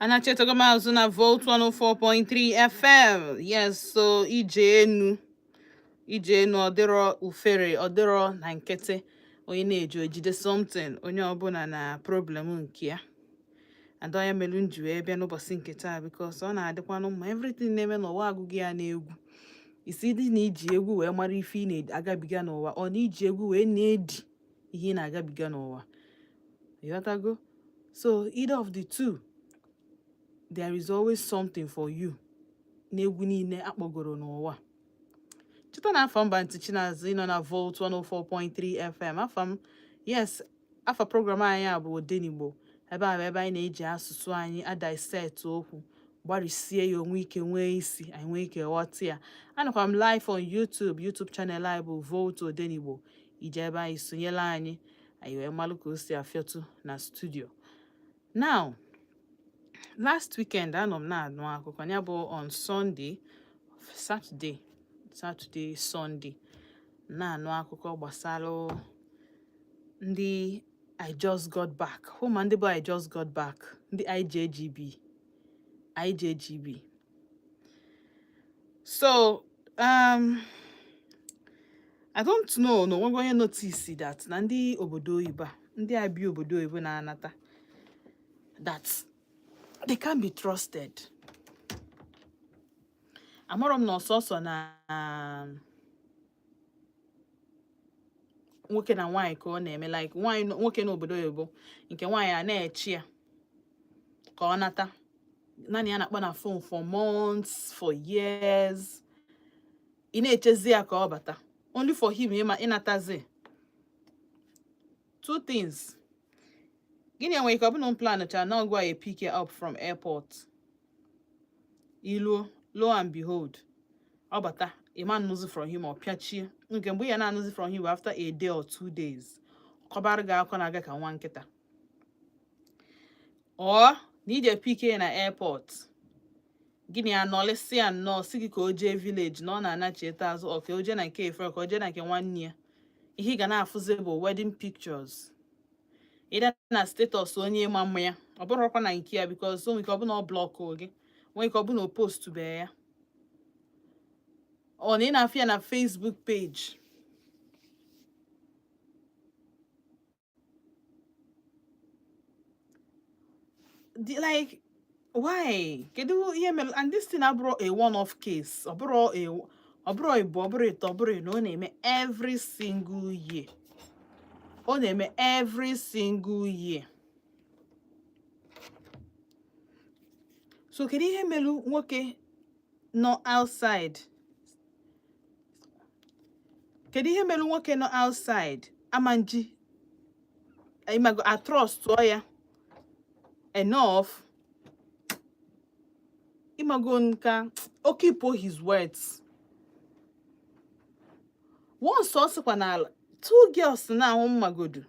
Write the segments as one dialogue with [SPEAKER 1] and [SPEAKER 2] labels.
[SPEAKER 1] Anachetogo maazụ na Volt 104.3 FM. Yes, so ije enu ọdịrọ ufere ọdịrọ na nkịtị onye na-eji ojide something onye ọbụla na problem nke ya. And onye melu nji wee bịa n'ụbọchị nke taa because ọ na-adịkwanụ mma everything na-eme n'ụwa agụgụ ya n'egwu. Isi dị na iji egwu wee mara ife ị na-agabiga n'ụwa ọ na iji egwu wee na-edi ihe ị na-agabiga n'ụwa. Ịghọtago? So either of the two, there is always something for you n'egwu niile akpọgoro n'ụwa. Cheta na afọ mba ntị Chinazụ ịnọ na Volt 104.3 FM. Afọ yes, afọ program anyị bụ ODENIGBO. Ebe a bụ ebe anyị na-eji asụsụ anyị adisect okwu, gbarisie ya onwe ike nwee isi, anyị nwee ike ghọta ya. Anọkwa m live on YouTube channel anyị bụ Volt ODENIGBO. Ije ebe anyị sonyela anyị wee malụ ka o si afịọtụ na studio. Now, last weekend anọ m na-anụ akụkọ ya bụ on Sunday, Saturday, Sunday na-anụ akụkọ gbasara ndị I just got back. Hụma ndị bụ I just got back, ndị IJGB. So, I don't know, no one going notice that na ndị obodo oyibo, ndị abi obodo oyibo na-anata, that they can't be trusted. Amara m na ọsọsọ na nwoke na nwaanyị ka ọ na-eme, like nwoke n'obodo oyibo nke nwaanyị a na-echi ya ka ọ nata, naanị ya na-akpọ na phone for months, for years. Ị na-echezi ya ka ọ bata, only for him ịnatazi. Two things. Gịnị enwe ike ọ bụna plan cha na ọgwa ya pick up from airport. Iluo, lo and behold, ọ bata, a man knows from him or piachie. Nke mgbe ya na-anụzi from him after a day or 2 days. Kọbara ga akọ na aga ka nwa nkịta. Or need a PK na airport. Gịnị anọlịsị ya nnọọ si gị ka o jee village na ọ na-anachi eta azụ ọ ka o jee na nke efere ka o jee na nke nwanne ya. Ihe ga na-afụzi bụ wedding pictures. Ịda na status onye ịma mma ya. Ọ bụrụkwa na nke ya because o nwere ike ọ bụ na ọ block oge. Nwere ike ọ bụ na o post be ya. Ọ na ị na-afụ ya na Facebook page. Like, why? Kedu ihe mere? And this thing abụrụ a one-off case. Ọ bụrụ ịbụ, ọ bụrụ ịtọ, ọ bụrụ na ọ na-eme every single year. Ọ na-eme every single year. So kedu ihe mere nwoke nọ outside? Kedu ihe mere nwoke nọ outside? Amanji imago I trust ya enough. Imago nka o keep his words. Once also kwanala 2 girls na ahụ mmagodu.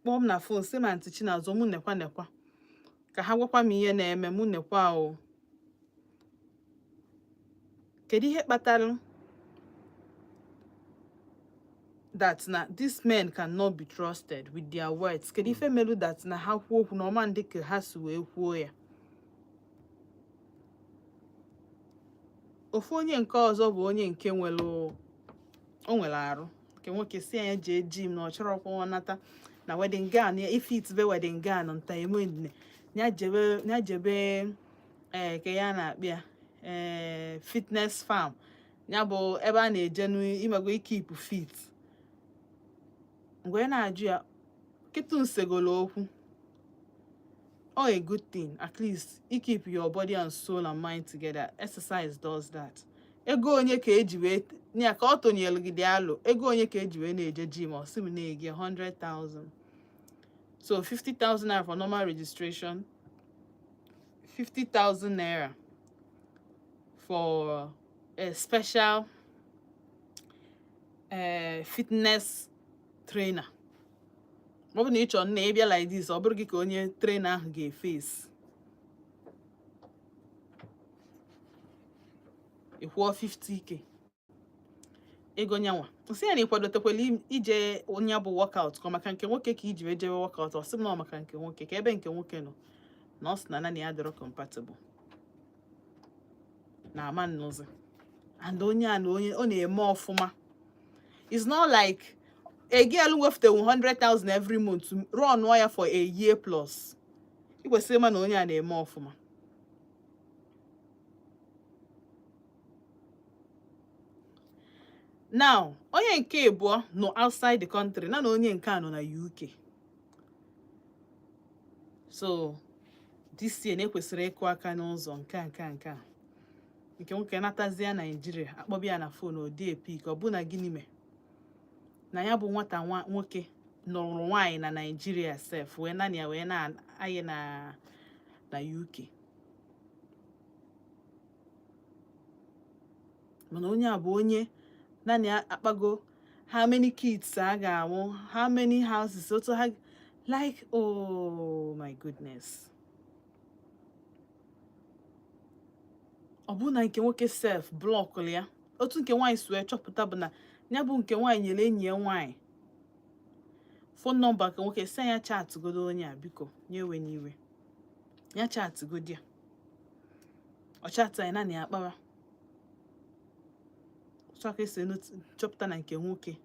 [SPEAKER 1] Kpọm na phone sị ma ntị Chinazụ mụ nekwa. Ka ha gwakwa m ihe na-eme mụ nekwa o. Kedu ihe kpatara that na these men cannot be trusted with their words? Kedu ife melu that na ha kwuo okwu na ọma ndị ka ha si wee kwuo ya? Ofu onye nke ọzọ bụ onye nke nwere arụ nke nwoke si anya jee gym na ọ chọrọ kwa nata na wedding gown ya if it be wedding gown nta enwe nya jebe ke ya na-akpịa fitness farm ya bụ ebe a na-eje n'imego keep fit. Ngwe na-ajụ ya ketu nsegolo okwu. Oh, a good thing, at least you keep your body and soul and mind together. Exercise does that. Ego onye ka eji wee nya ka ọ tonyelu gị dị alụ. Ego onye ka eji wee na-eje gym or sim na-ege 100,000. So 50,000 naira for normal registration, 50,000 naira for a special fitness trainer. Ọ bụ na ị chọrọ na ị bịa like this, ọ bụrụ gị ka onye trainer ahụ ga-efesi. Ịkwụọ 50K. Ego nyanwa. Nsị ya na ịkwadotekwala ije onye bụ workout ka maka nke nwoke ka iji wee jewe workout. Ọ sị m na maka nke nwoke ka ebe nke nwoke nọ. na os na nani adịrọ compatible na ama nnozi and onye a na onye ọ na-eme ọfụma. It's not like a girl who wefte 100,000 every month to run wire for a year plus. It was same man onye a na-eme ọfụma. Now, onye nke abụọ no outside the country, na onye nke a nọ na UK. So, this year na-ekwesịrị ịkụ aka n'ụzọ nke a. Nke nwoke natazia Nigeria, akpọbịa na phone odi epik, ọ bụ na gịnị me? Na ya bụ nwata nwoke nọrọ nwaanyị na Nigeria sef, wee nani ya wee na anyị na UK. Mana onye a bụ onye nani akpago how many kids a ga-amụ, how many houses, otu ha, like, oh my goodness. Ọ bụ na nke nwoke self block ya. Otu nke nwaanyị si wee chọpụta bụ na ya bụ nke nwaanyị nyere enyi ya nwaanyị phone number ka nwoke sị ya chat godo onye a biko nyewe n'iwe. Ya chat godi ya. Ọ chat ya na ya akpawa. So ka esi chọpụta na nke nwoke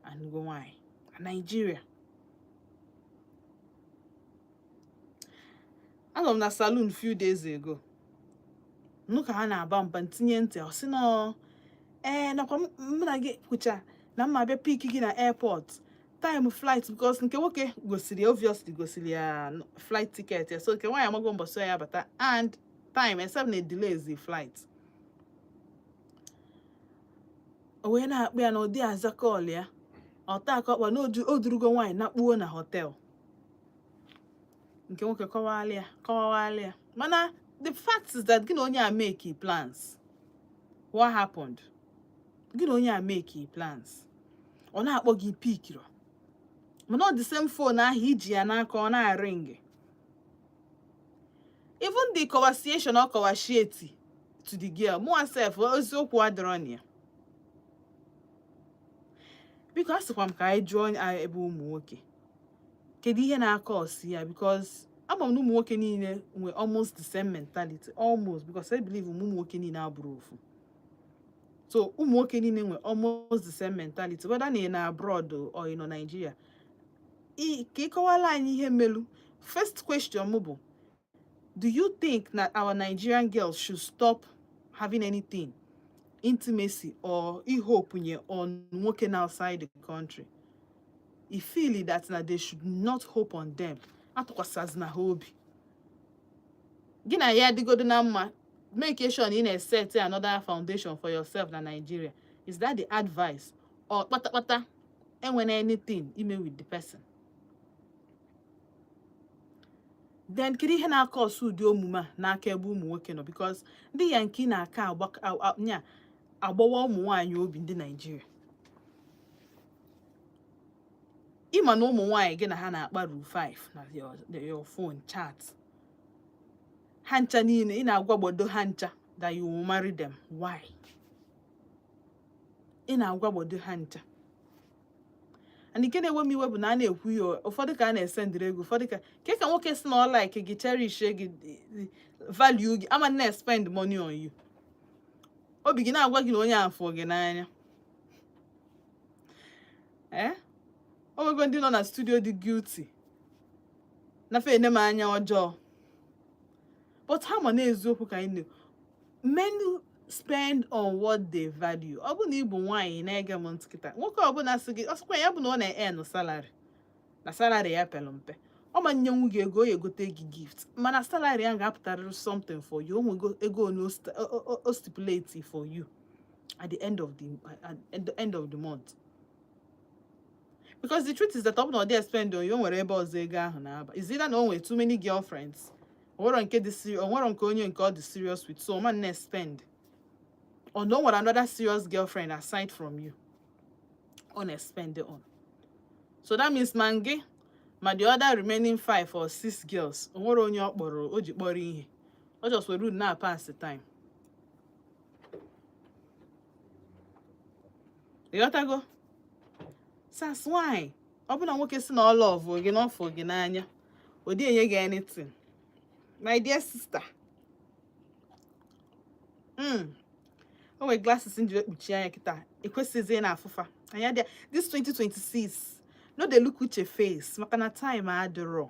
[SPEAKER 1] anụgo nwaanyị na Nigeria. Anọ m na saloon few days ago. Nụ ka ha na-aba mba ntinye ntị ọ sị nọ nakwa m na gị kwucha na mma abịa pick gị na airport time flight because nke nwoke gosiri obviously gosiri ya flight ticket ya, so nke nwaanyị amago mbọsị ya bata and time except na delays the flight. O wee na-akpụ ya na ụdị aza call ya ọta aka ọkpa na o durugo nwaanyị na-akpuo na hotel. Nke nwoke kọwawala ya mana the fact is that gịnị onye a make plans. What happened? Gịnị onye a make plans. Ọ na-akpọ gị pikiro mana ọ the same phone ahụ iji ya n'aka ọ na-ring. Even the conversation ọ kọwashieti to the girl mụ asef eziokwu adịrọ na ya. Biko asịkwa m ka anyị jụọ ebe ụmụ nwoke kedu ihe na-akọ osi ya, because ama m na ụmụ nwoke niile nwe almost the same mentality, almost, because I believe ụmụ nwoke niile abụrụ ofu. So ụmụ nwoke niile nwe almost the same mentality whether na ị na abroad or ị nọ Nigeria. Ka ịkọwala anyị ihe melu. First question m bụ, do you think that our Nigerian girls should stop having anything, intimacy or ihopunye on nwoke outside the country? You feel that they should not hope on them. Atụkwasazị na ha obi. Gị na ya adịgodo na mma, make sure you set another foundation for yourself na Nigeria. Is that the advice? Or kpata enwene anything ime with the person? Then kedu ihe na-akọ ọsụ ụdị omume n'aka ebe ụmụ nwoke nọ, because ndị Yankee na-aka agbawa ụmụ nwaanyị obi ndị Nigeria. Ịma na ụmụ nwaanyị gị na ha na-akpa ru 5 na your phone chat. Ha ncha niile ị na-agwagbodo ha ncha that you will marry them. Why? Ị na-agwagbodo ha ncha. And ike na-ewe m iwe bụ na a na-ekwu ya ụfọdụ ka a na-esendịrị ego, ụfọdụ ka nwoke si na ọ like gị, cherish gị, value gị, ama na spend money on you. Obi gị na-agwa gị na onye afọ gị n'anya. Ogo ndị nọ na studio dị guilty na fe ene m anya ọjọọ. But ha ma na-eziokwu ka anyị men spend on what they value. Ọ bụ na ịbụ nwaanyị na-ege m ntị kịta, nwoke ọbụla sị gị ọsịkwa ya bụ na ọ na-earn salary na salary ya pelu mpe, ọ ma nye nwu gị ego ya egote gị gift, mana salary ya ga-apụtarịrị something for you. O nwe ego o stipulate for you at the end of the month. Because the truth is that ọ bụ na ọ dị spend on you, o nwere ebe ọzọ ego ahụ na-aba. Is either na o nwere too many girlfriends, onwere nke onye nke ọ dị serious with, so man na-spend. Or no one another serious girlfriend aside from you on spend on. So that means mangi, ma the other remaining 5 or 6 girls, onwere onye okporo o ji kpọrọ ihe. O just were na pass the time. You got to go. That's why. Ọ bụ na nwoke si na ọ love gị na ọfọ gị n'anya, o dị enye gị anything. My dear sister. Oh, my glasses in the kita. Ekwesizi na afufa. Anya there. This 2026. No, they look with your face. Makana time adoro.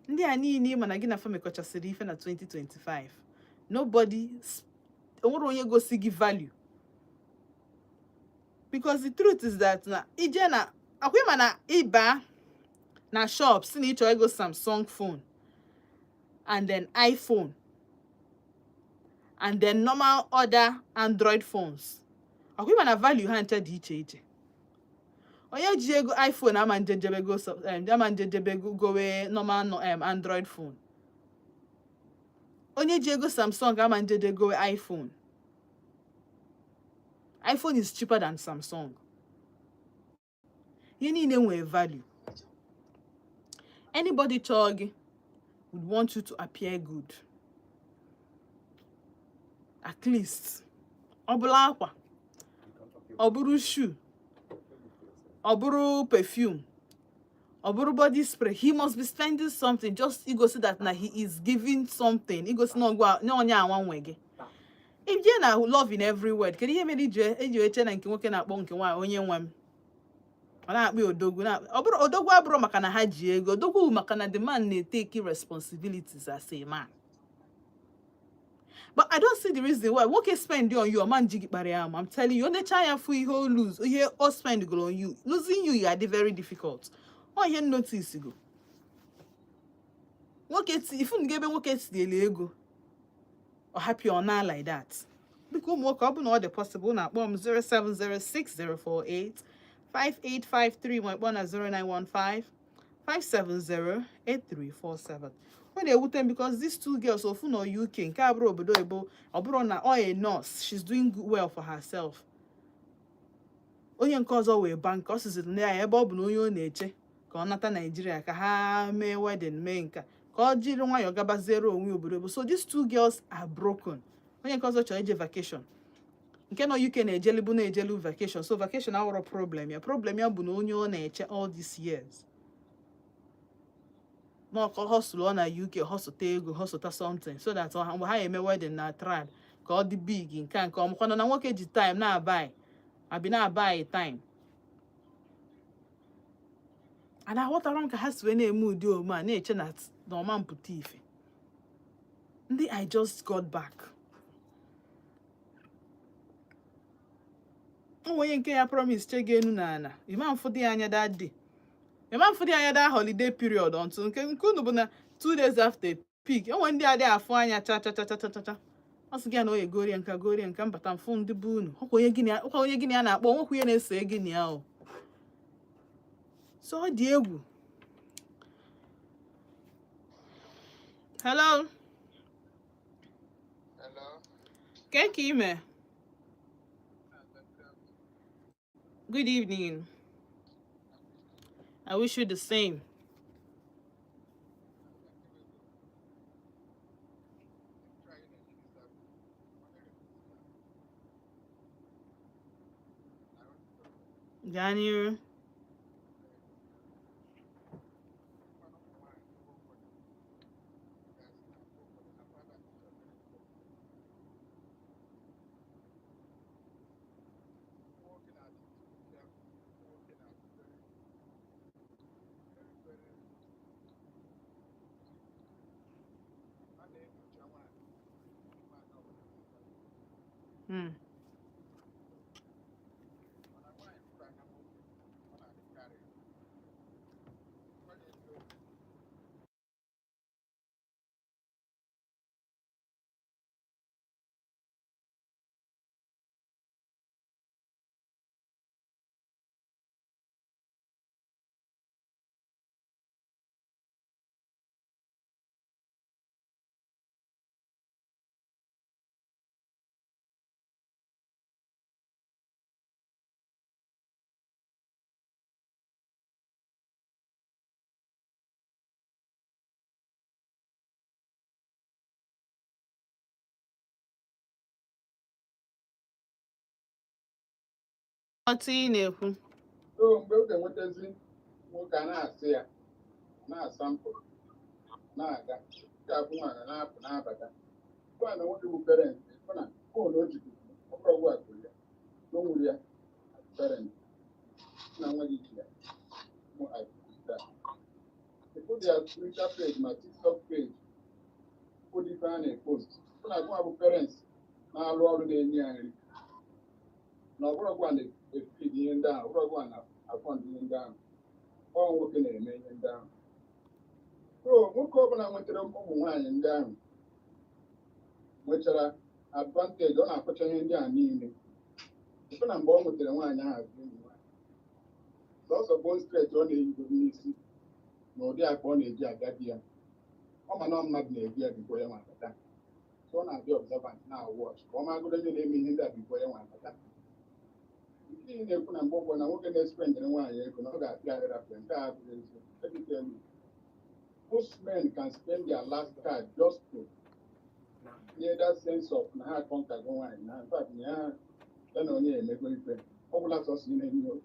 [SPEAKER 1] Ndi ani ni mana gina fa mekochasiri ife na 2025. Nobody onwere onye go see give value. Because the truth is that na ije na akwe mana iba na shop si na icho ego Samsung phone and then iPhone and then normal other Android phones. Akwe mana value ha ncha di iche. Onye ji ego iPhone ama njejebe go we normal no, Android phone. Onye ji ego Samsung ama njejebe go we iPhone. iPhone is cheaper than Samsung. You need a value. Anybody would want you to appear good. At least. Obula akwa. Oburu shoe. Oburu perfume. Oburu body spray. He must be spending something. Just you go see that now he is giving something. He goes no go no nya one wege. If you na love in every word, can you hear me eje na nke nwoke na akpọ nke nwa onye nwa m? Ona akpi odogwu na odogwu abụrụ maka na ha ji ego. Odogwu maka na the man na-take responsibilities as a man. But I don't see the reason why nwoke spend on you, a man jigi kpari am. I'm telling you, only try for you whole lose. You all spend go on you. Losing you are very difficult. Oh, you notice go. Nwoke if you give nwoke the ego or happy or not like that. Because work up on all the possible now. 0706-048-5853 my one at 0915-570-8347. When they would them because these two girls of no UK in Cabro Bodoebo Obrona or a nurse, she's doing well for herself. Onye cause always bank cause is in there Bob no yo nature. Konata Nigeria ka ha me wedding menka. So these two girls are broken. When you cause such a vacation, you cannot UK na ejelu vacation. So vacation our problem. Your problem ya bu no all these years. No hustle on a UK hustle tego hustle something so that how you may wedding na trial. Call the big in can come. When na work time na buy. I be na buy time. And I what around has when a mood you man nature that no man put ife. I just got back. Oh, when you promise check again na. You man for the anya that day. You man for the anya that holiday period until na 2 days after peak. Oh, when they are there for anya cha. As again no gori and batam phone the boon. Onye gini na akpọ nwoke ye na-ese gini ahụ. So Diego. Hello. Kekime. Good evening. I wish you the same. January. What na-ekwu?
[SPEAKER 2] So mgbe oge nwetazi nwoke a na-asị ya na-asample na-aga what you parents, parents, put their Twitter page, my TikTok page, put it on a post. When I go to parents, now roll the end. Now we're going to feed down, we're going to fund down, all working a million down. So, what company I went to them wine and down, which are advantage on a question down in when I'm born with the wine I have been. Lots of bones straight on the Indonesia, no, they are born a year that year. I'm not a year before you want that. So now the observant now watch. Come on, go to the name that before you want that. You can put a book when I work in the spring and one year, you know that gather up and let me tell you, most men can spend their last card just to near that sense of how contact one. In fact, yeah, then only a make friend. All of us in any of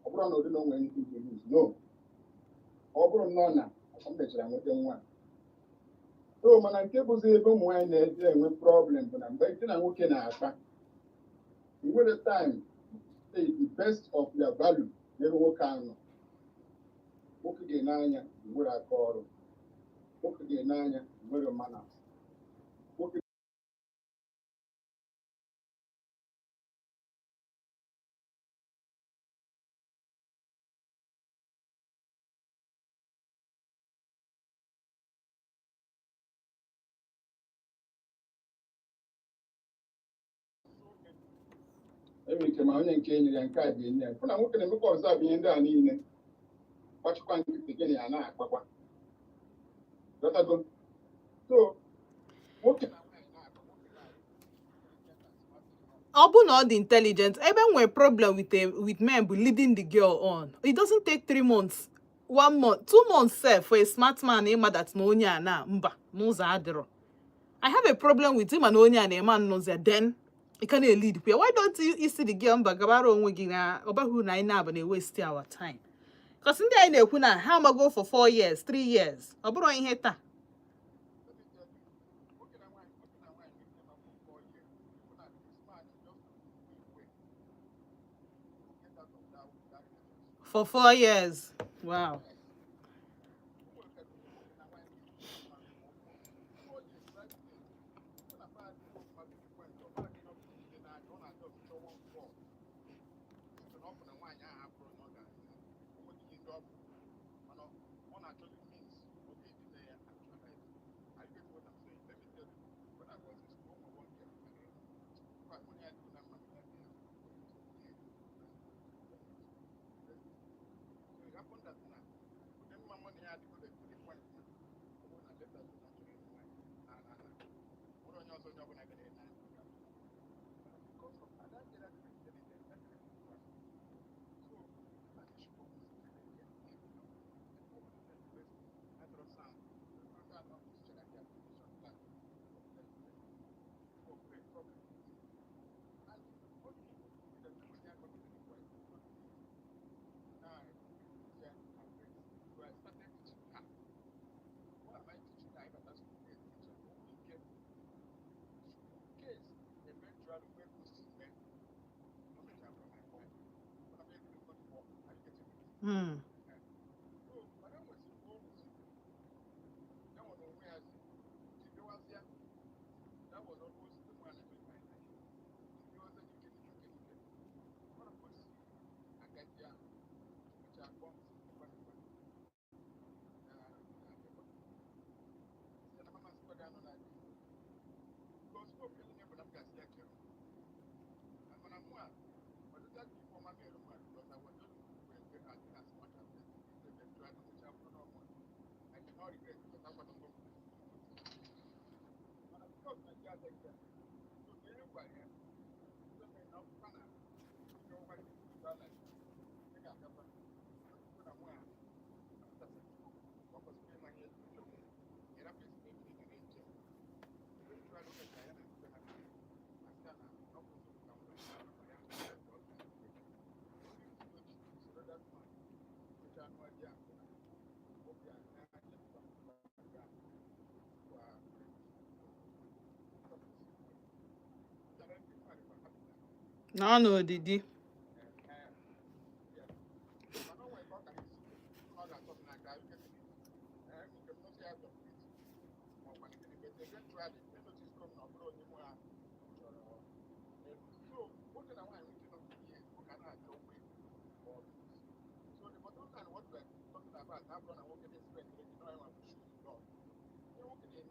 [SPEAKER 2] Obron don't know anything to lose. No. Obron nona, I'm with them one. So when I keep saying wine there's problem, but I'm betting I'm working at with the time, the best of their value, never work on. Work again, Nanya, what I call work again, Nanya, what a manner. Every time I ain't getting and card in there. When I'm working in the course, I've been down in what you can't begin and I, Papa. That I go. So, working.
[SPEAKER 1] Not the intelligent. Even when problem with men be leading the girl on, it doesn't take 3 months, 1 month, 2 months sef for a smart man ema that no onya na mba n'ụzọ adịrọ. I have a problem with him and onya na man knows that then it can lead. Why don't you see the girl mba gabara onwe gị na ọbahụ na ina aba na waste our time? Because ndị anyị na-ekwu na how am I go for 4 years, 3 years? Ọ bụrụ ihe taa. For 4 years. Wow. Hmm. No, no, Didi.
[SPEAKER 2] Yes. But no way, talk and see. Not that something like that. You get it. You can not say out of it. Or when it but eventually, you notice come now, bro, you more. So, what can I want to know here? Who can I go with all this? So, the bottom line, what we're talking about, I've done, I won't get expect, you know, I want to show you love. You won't get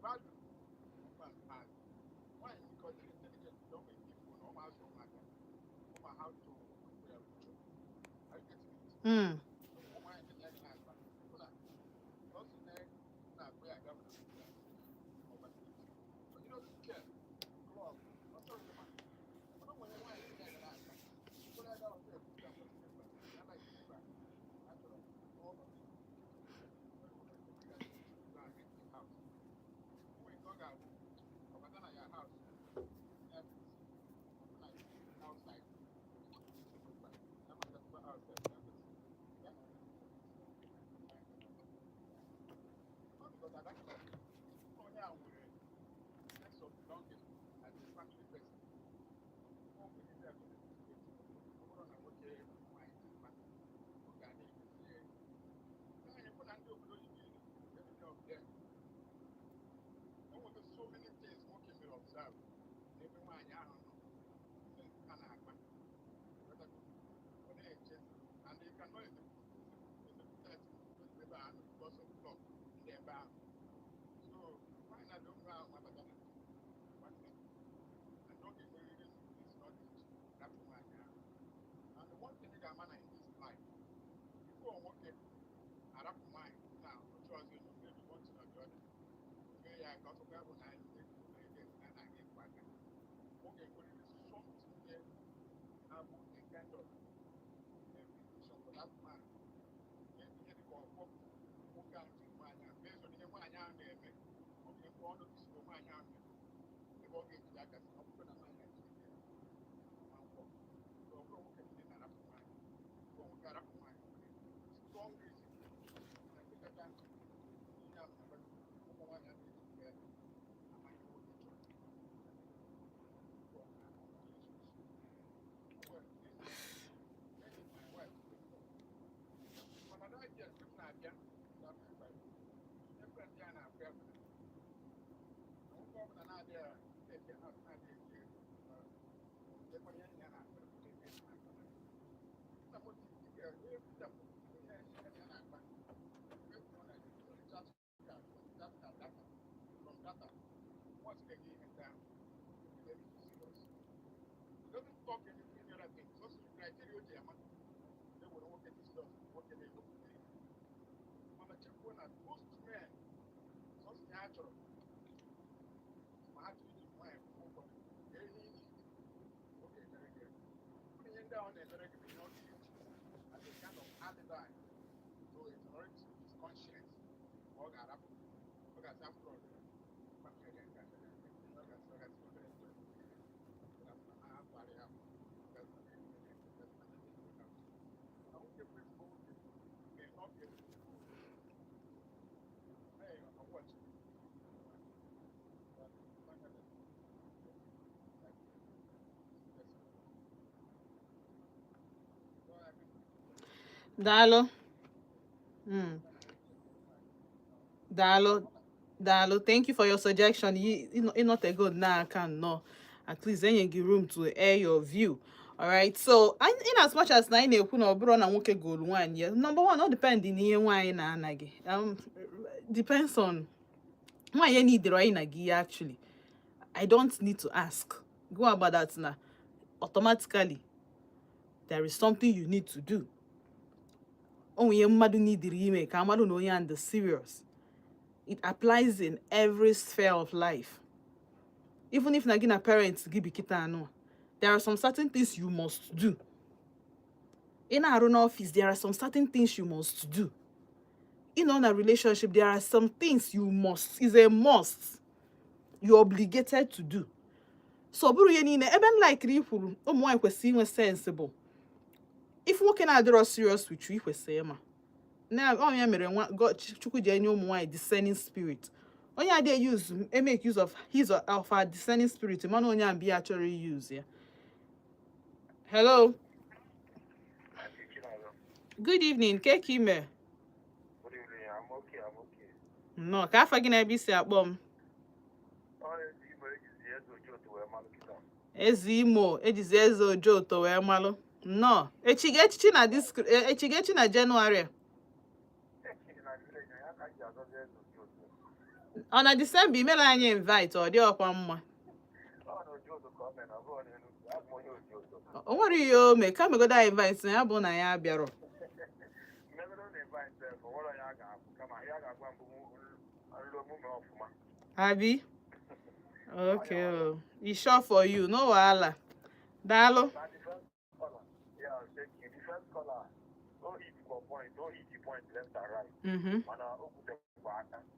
[SPEAKER 2] value woman has. Why? Because the intelligence don't make people no matter so much. No matter how to are you getting it?
[SPEAKER 1] Mm.
[SPEAKER 2] So, woman is the young man, but also there, not where I got to over it. So, you know, this care, club, or sorry, the man. I don't want to why the young man. What I got to say, put them with paper. I like paper. Actually, all of it. Very well. We got to rent the house. When you go out, over there at your house, everything. Like outside. I'm not just outside. Yeah. Not because I like it. Oh, yeah, with a sense of belonging as a family person. Oh, we need that to the state. I want to work here, my man. Okay, I need to say, I put on the open every day of them. Oh, there's so many things working will observe. Even when I don't know, can I but they just and they cannot is a that because of clock in their bar. So why not don't know my banana? One thing. And don't get me this knowledge. That's my and the one thing that man in this life, before working, I wrap mind now, no choice in maybe one thing or the other. Okay, yeah, because of that one I get and I get back. Okay, but it is something there about a kind of vision for that man. Get the call for okay, I'm to my based on the one I am there. Okay, for all of this, my am the mortgage that has not put on my hand. So, okay, then I wrap mind. So, we got up mind. Strong reason. And I think that I'm never one and I'm my own nature. Well, this is my wife. But I don't get good idea. That's my wife. Different Diana family. I won't go over an idea. Take your house, not there. They're going to end up with it. Some of the girl, if the from data, once they give him down, he very serious. He doesn't talk any other thing. So the criteria they will work at this stuff, work at it, work at it. Mama check one at most men, something natural. My heart is my over. Very easy. Okay, very good. Putting him down and very good, not as a kind of alibi. So it's already his conscience. All got up. All got some problem. But I can't get it. All got so that's what I do. That's my body up. That's my house. I won't get with both. They're not getting it. Hey, I watch it.
[SPEAKER 1] Dalo. Mm. Dalo. Dalo. Thank you for your suggestion. You not a good now can no. At least then you give room to air your view. All right. So, in as much as na ina ekwu na obro na nwoke goal one year. Number one, all depend in ihe nwaanyị na anagi. Depends on nwaanyị need the right nagi actually. I don't need to ask. Go about that now. Automatically, there is something you need to do. Onye mmadụ neediri ime ka mmadụ na onye and serious. It applies in every sphere of life. Even if na gị na parents gị bi kịta anụ, there are some certain things you must do. In our own office, there are some certain things you must do. In a relationship, there are some things you must, is a must. You're obligated to do. So, buru ye niile, ebe m like ikwuru, ụmụ nwaanyị kwesịrị inwe sensible. If nwoke na-adịrọ serious with you, ikwesịrị ịma. Na onye mere Chukwu ji enye ụmụ nwaanyị discerning spirit. Onye make use of his or her discerning spirit, mana onye ambi actually use ya. Hello. Good evening. Kekime.
[SPEAKER 3] Good evening. I'm okay.
[SPEAKER 1] No, ka afa gị na-ebe isi akpọ m. Eze Imo ejizi eze Ojoto wee malụ. No, echichi na Jenụwarị. Ọ na Disemba imela anyị invite ọ dị ọkwa mma. O nwere ihe o mee ka megoda invite na ya bụ na ya bịara. Abi? Okay. Oh. It's sure for you. No wahala. Dalo.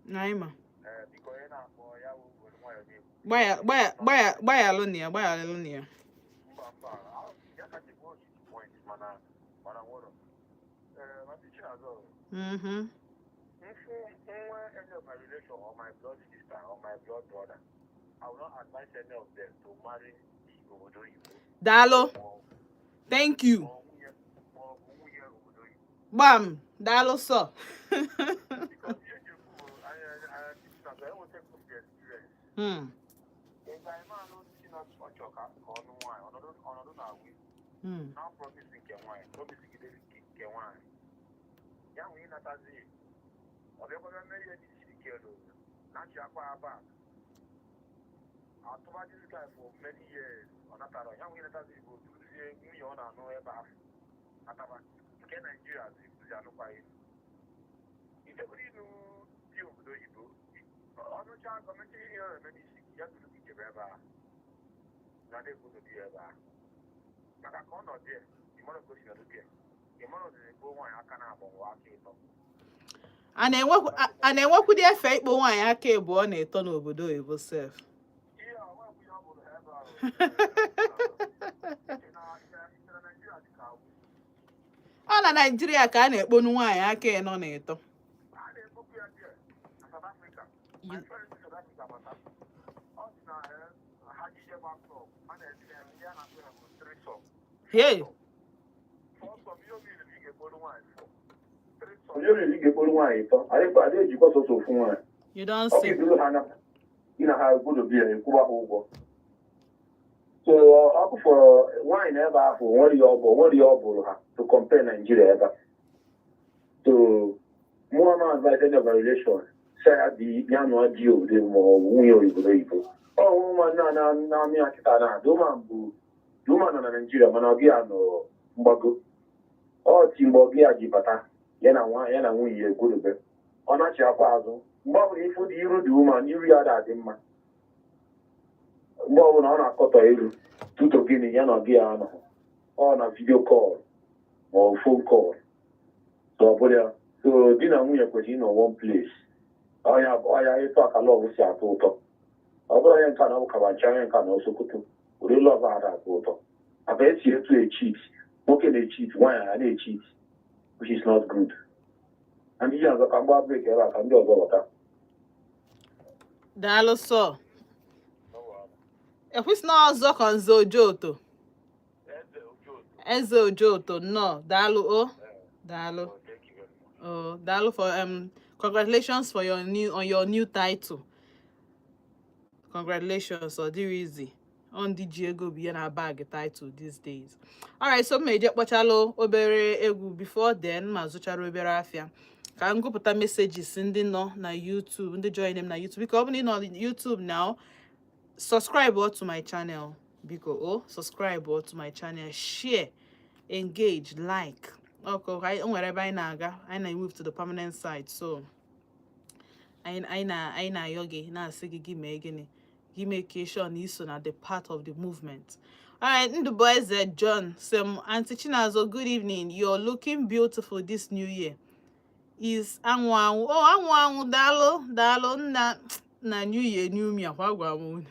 [SPEAKER 1] Naima. Baya lonia. Mm-hmm.
[SPEAKER 3] My relation or my blood sister or my blood brother, I will not advise any of them to marry the ODENIGBO.
[SPEAKER 1] Dalo. Thank you. Bam. Dalo so.
[SPEAKER 3] I've this guy for many years. On that time, young women that go to the million and no ever. Ataba, can Nigeria if they are not by it. If everybody know the ODENIGBO, on the chance of making here many you have to look at the river. Now they go to the river. But I can't not there. The man of God is not there. The man of the go one I can't have on walking.
[SPEAKER 1] A na-enwekwu dị efe ikpo nwaanyị aka ebu ọ na-eto n'obodo oyibo sef. Ọ na Nigeria ka a na-ekponu nwaanyị aka ịnọ na-eto. Hey. You don't see.
[SPEAKER 3] You know how good to be a Kuba. So, up for wine ever for one year to compare Nigeria ever. So, more advice in the relation. Say the Yano Gio, the more Wuyo. Oh, woman, na me akitana. Do man na Nigeria, Managiano, Mbago. Oh, Timbogia Gibata. Yana Wuyo, good bit. On a chapazo. But if you do woman, you read that in my. But when I got a to Guinea, Yana on a video call or phone call. So, dinner we are putting in one place. I talk a lot with your photo. Although I can't have a giant can also put to love our photo. I bet you to a cheat. Okay, they cheat. Why are they cheat? Which is not good. And you have a combat breaker, I can do water.
[SPEAKER 1] Dalo so. If not ọzọ ka nze Ojoto. Eze Ojoto, no. Dalo o. Dalo. Oh, Dalo for congratulations for your new title. Congratulations, so dear easy. On the IJGB na bag title these days. Alright, so me je kpochalo obere egwu before then ma zụchara obere afia. Ka m gụpụta messages ndị nọ na YouTube, ndị join them na YouTube. Because ọ bụ na YouTube now, subscribe to my channel. Because subscribe to my channel, share, engage, like. Okay, wherever I move to the permanent site. So I na yogi na sigi give me occasion iso na the part of the movement. Alright, the boys John, some Auntie Chinazo, good evening. You're looking beautiful this new year. Is anwangu. Oh, anwangu dalo na new year new me akwa moon.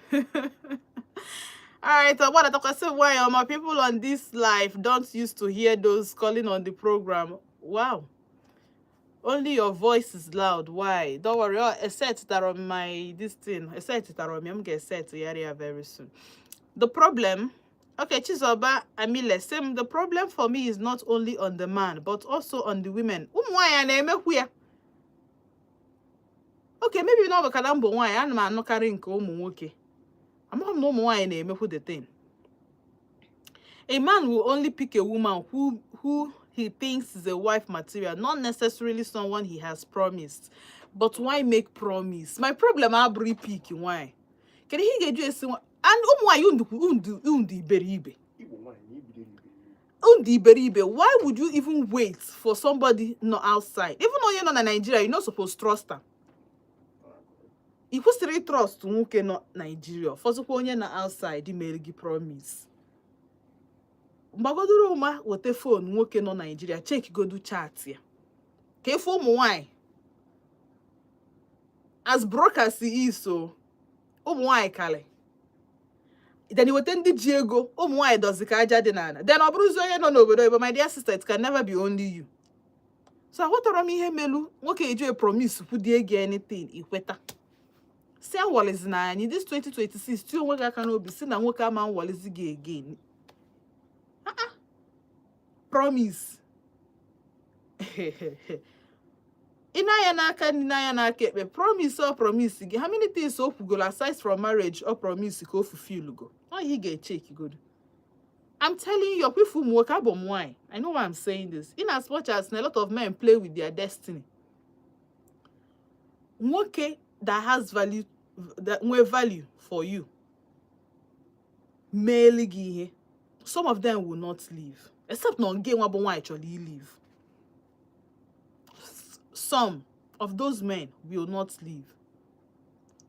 [SPEAKER 1] Alright, so what I say why my people on this live don't used to hear those calling on the program. Wow. Only your voice is loud. Why? Don't worry. I set that on my this thing. I set it on me. I'm gonna set the area very soon. The problem Okay, Chizoba Amile, same. The problem for me is not only on the man, but also on the women. Okay, maybe not because I'm born. I'm not carrying okay. I'm not no more the thing. A man will only pick a woman who he thinks is a wife material, not necessarily someone he has promised. But why make promise? My problem I bring pick why. Can he get you a and why undi beribe? Why would you even wait for somebody not outside? Even though you're not in Nigeria, you're not supposed to trust her. If you still trust nwoke not Nigeria, for suppose you're not outside, you may give promise. Mbagodoro uma wote phone nwoke no Nigeria, check go do chat ya. Ke for why? As broke as he is, so why kale. Then he would tend the Diego, why does the kaja denana? Then Obruzo no no, but my dear sister, it can never be only you. So what are me melu? Okay, you promise put the anything ikweta. Say what is na in this 2026, still work can be seen and work man what is again. Promise. Inaya na kepe promise or promise. How many things so go aside from marriage or promise go fulfill go? Oh, he get check good. I'm telling you, people work about why. I know why I'm saying this. In as much as a lot of men play with their destiny. Nwoke that has value, that more value for you. Mainly, some of them will not leave. Except non gay one actually leave. Some of those men will not leave.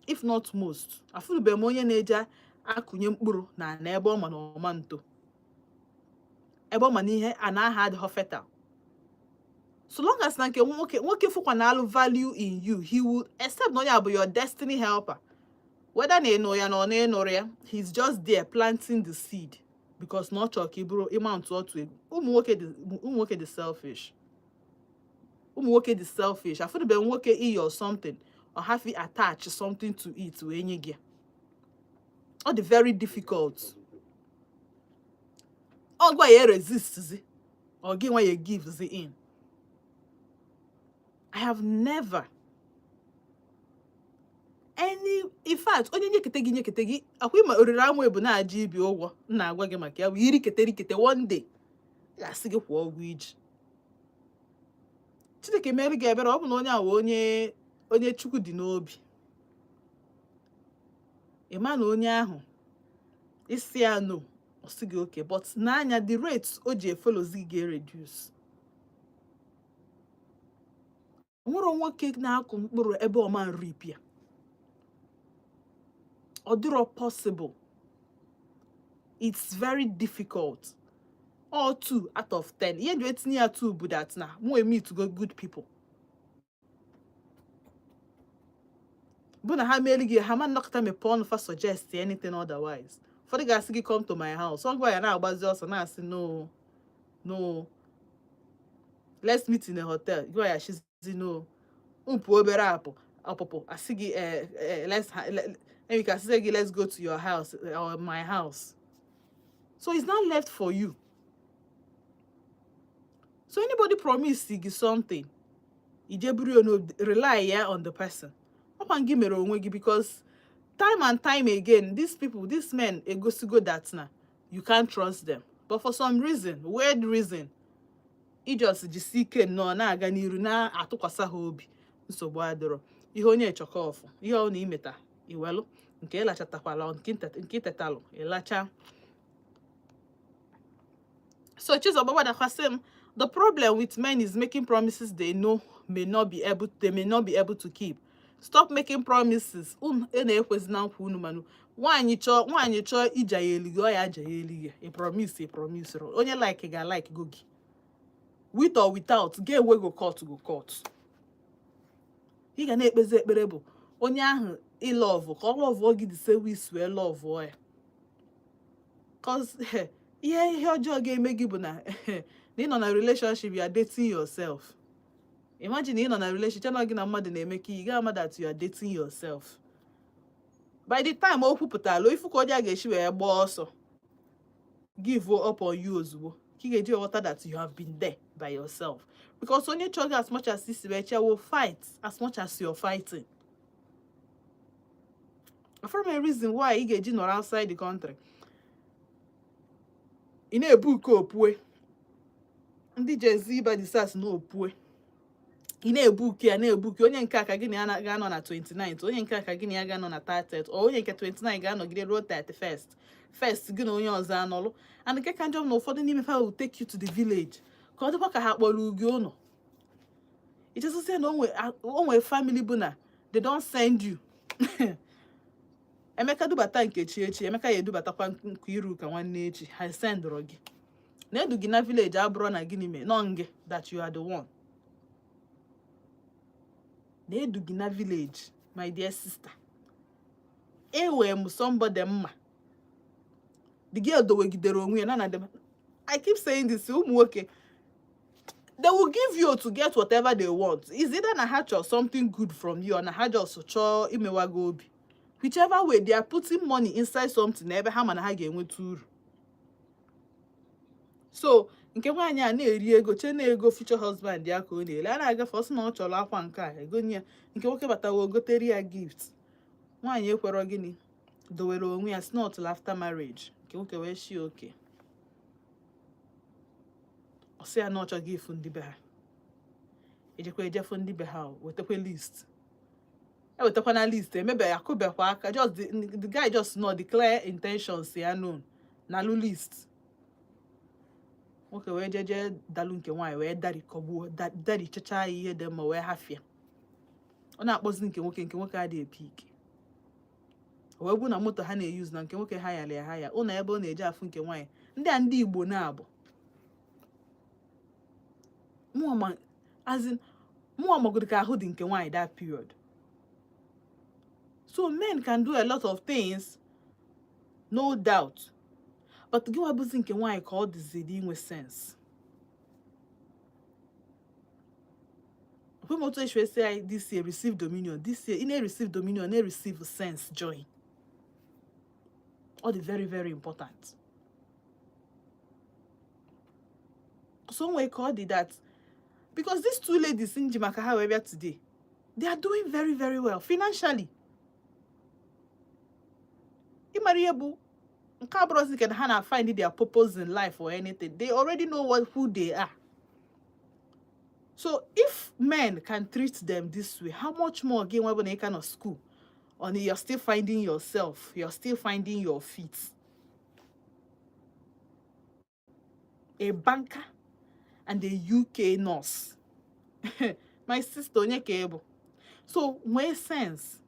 [SPEAKER 1] If not most. I feel be monye neja akunye mkpụrụ na ebe ọ ma na ọma nto. Ebe ọ ma n'ihe ana had hofeta. So long as nanke nwoke fukwa na alu value in you, he will accept no ya be your destiny helper. Whether na eno ya na na eno ya, he's just there planting the seed because no chok ibro amount otu nwoke the selfish. Nwoke the selfish. I feel be nwoke eat or something or have to attach something to it to any gear. All the very difficult. All why you resist or give why you give the in. I have never in fact onye nyeketegi akwima orira mu ebu na aji bi ogwo na agwa gi maka ya yiri kete one day ya sigi kwa ogwo iji Chineke mere ga ebere ọ bụ na onye awo onye Chukwu dị n'obi ịma na onye ahụ isi ya no osigi okay but n'anya the rate o ji follows get reduce nwere nwoke na-akụ mkpụrụ ebe ọ ma rip ya Oduro possible. It's very difficult. Or 2 out of 10. Yeah, do it near 2, but that's now. More me to go good people. But I have not time a porn for suggest anything otherwise. For the guys to come to my house. So I now about just and I say no. Let's meet in a hotel. Go ahead, she's no. I see and we can say, let's go to your house or my house. So it's not left for you. So anybody promise you something, you rely on the person. Because time and time again, these people, these men, go that now. You can't trust them. But for some reason, weird reason, it just no na aga n'iru na atụkwasa ha obi. Nsogbu adịrọ. Ihe onye echọka ọfụ. Ihe ọ na imeta. Iwelu nke elachatakwala nke tetalụ elacha. So the problem with men is making promises they know they may not be able to keep. Stop making promises. Na-ekwezi na nkwa unu manu. Nwaanyị chọọ ija ya eligo ya aja ya eligo. A promise. Onye like ga like go gi. With or without, get away go court. He ga na-ekpezi ekpere bụ onye ahụ love ka love ogi the same way swear love o. Cause ihe ọjọọ ga-eme gị bụ na ị nọ na relationship, you are dating yourself. Imagine ị nọ na relationship gị na mmadụ na-eme ka ị ga-ama that you are dating yourself. By the time o kwupụtala ifu ka ọjọọ ga-eshi wee gbaa ọsọ. give up on you ozugbo. Kigeji water that you have been there by yourself. Because when you chug as much as this will fight as much as you're fighting. From a reason why Igeji not outside the country. In a book opwe. Ndi Jezi by the SAS no opwe. In a book ya na book onye nke aka gini ga no na 29th, onye nke aka gini ga no na 30th, or onye nke 29 ga no gide road 31st. First gini onye ozo anolu. And the kind of no for the name will take you to the village. Cause the work ha kpolu gi ono. It is say no one family buna. They don't send you. Emeka du bata nkechi echi, Emeka ye du bata kwa nkiru ka nwanne echi. Ha send rogi. Na edu gi na village abro na gini me no nge that you are the one. Na edu gi na village, my dear sister. Ewe mu somebody mma. The girl do wegidere onwe na dem. I keep saying this, okay. They will give you to get whatever they want. Is either na hatch or something good from you, or na hatch or so imewagobi. Whichever way, they are putting money inside something. Never how man ha ga-enwe tour. So, nke nwanyị a na-eri ego, che na ego future husband ya ka ọ na-ele. A na-aga first na ọ chọrọ akwa nke a, ego nye nke nwoke batawo gotere ya gift. Nwanyị ekwero gịnị? Dowere onwe ya not till after marriage. Nke nwoke wee shi okay. O say na ọ chọghị ifu ndị be ha. Ejekwa ejefu ndị be ha, wetekwe list. Wetekwa na list, maybe akụbekwa aka, just the guy just not declare intentions ya known. Na lu list. Okay, wee jeje dalu nke nwanyị wee dari kọgbuo, dari chacha ihe dị mma wee hafia. Ọ na-akpọzi nke nwoke adị epik. Wee bụ na moto ha na-use na nke nwoke ha yala ya ha ya. Ụna ebe ọ na-eje afụ nke nwanyị. Ndị a ndị Igbo na-abụ. As in, good in Kenya that period. So men can do a lot of things, no doubt. But give up in Kenya called the zeding with sense. When motor say this year receive dominion, this year in a receive dominion, they receive sense, joy. All the very, very important. Some way called it that. Because these two ladies in Jamaica, however, today, they are doing very, very well financially. Imariabu, Cabros can Hannah finding their purpose in life or anything. They already know who they are. So if men can treat them this way, how much more again when they kind of school? Only you're still finding yourself, you're still finding your feet. A banker and a UK nurse. My sister onye Kedu. So when sense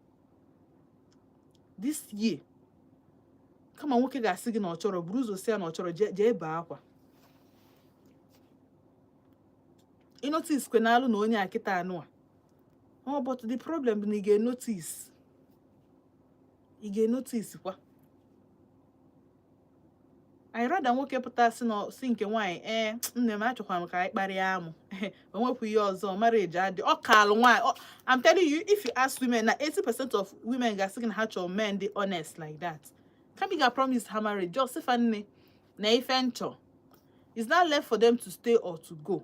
[SPEAKER 1] this year come on nwoke ga-asị gị na ọ chọrọ bruzo si na ọ chọrọ je ba akwa. I notice kwenalu na onye akita anu a. Oh, but the problem is you notice. You notice kwa. I rather nwoke pụta si nke nwanyị nne m achọkwa m ka anyị kparịa amụ. Onwepụ ihe ọzọ marriage adị. Ọ kalụ nwanyị. I'm telling you, if you ask women, 80% of women ga sị na ha chọrọ men dị honest like that. Can be promise her marriage just if nne na ife nchọ. It's not left for them to stay or to go.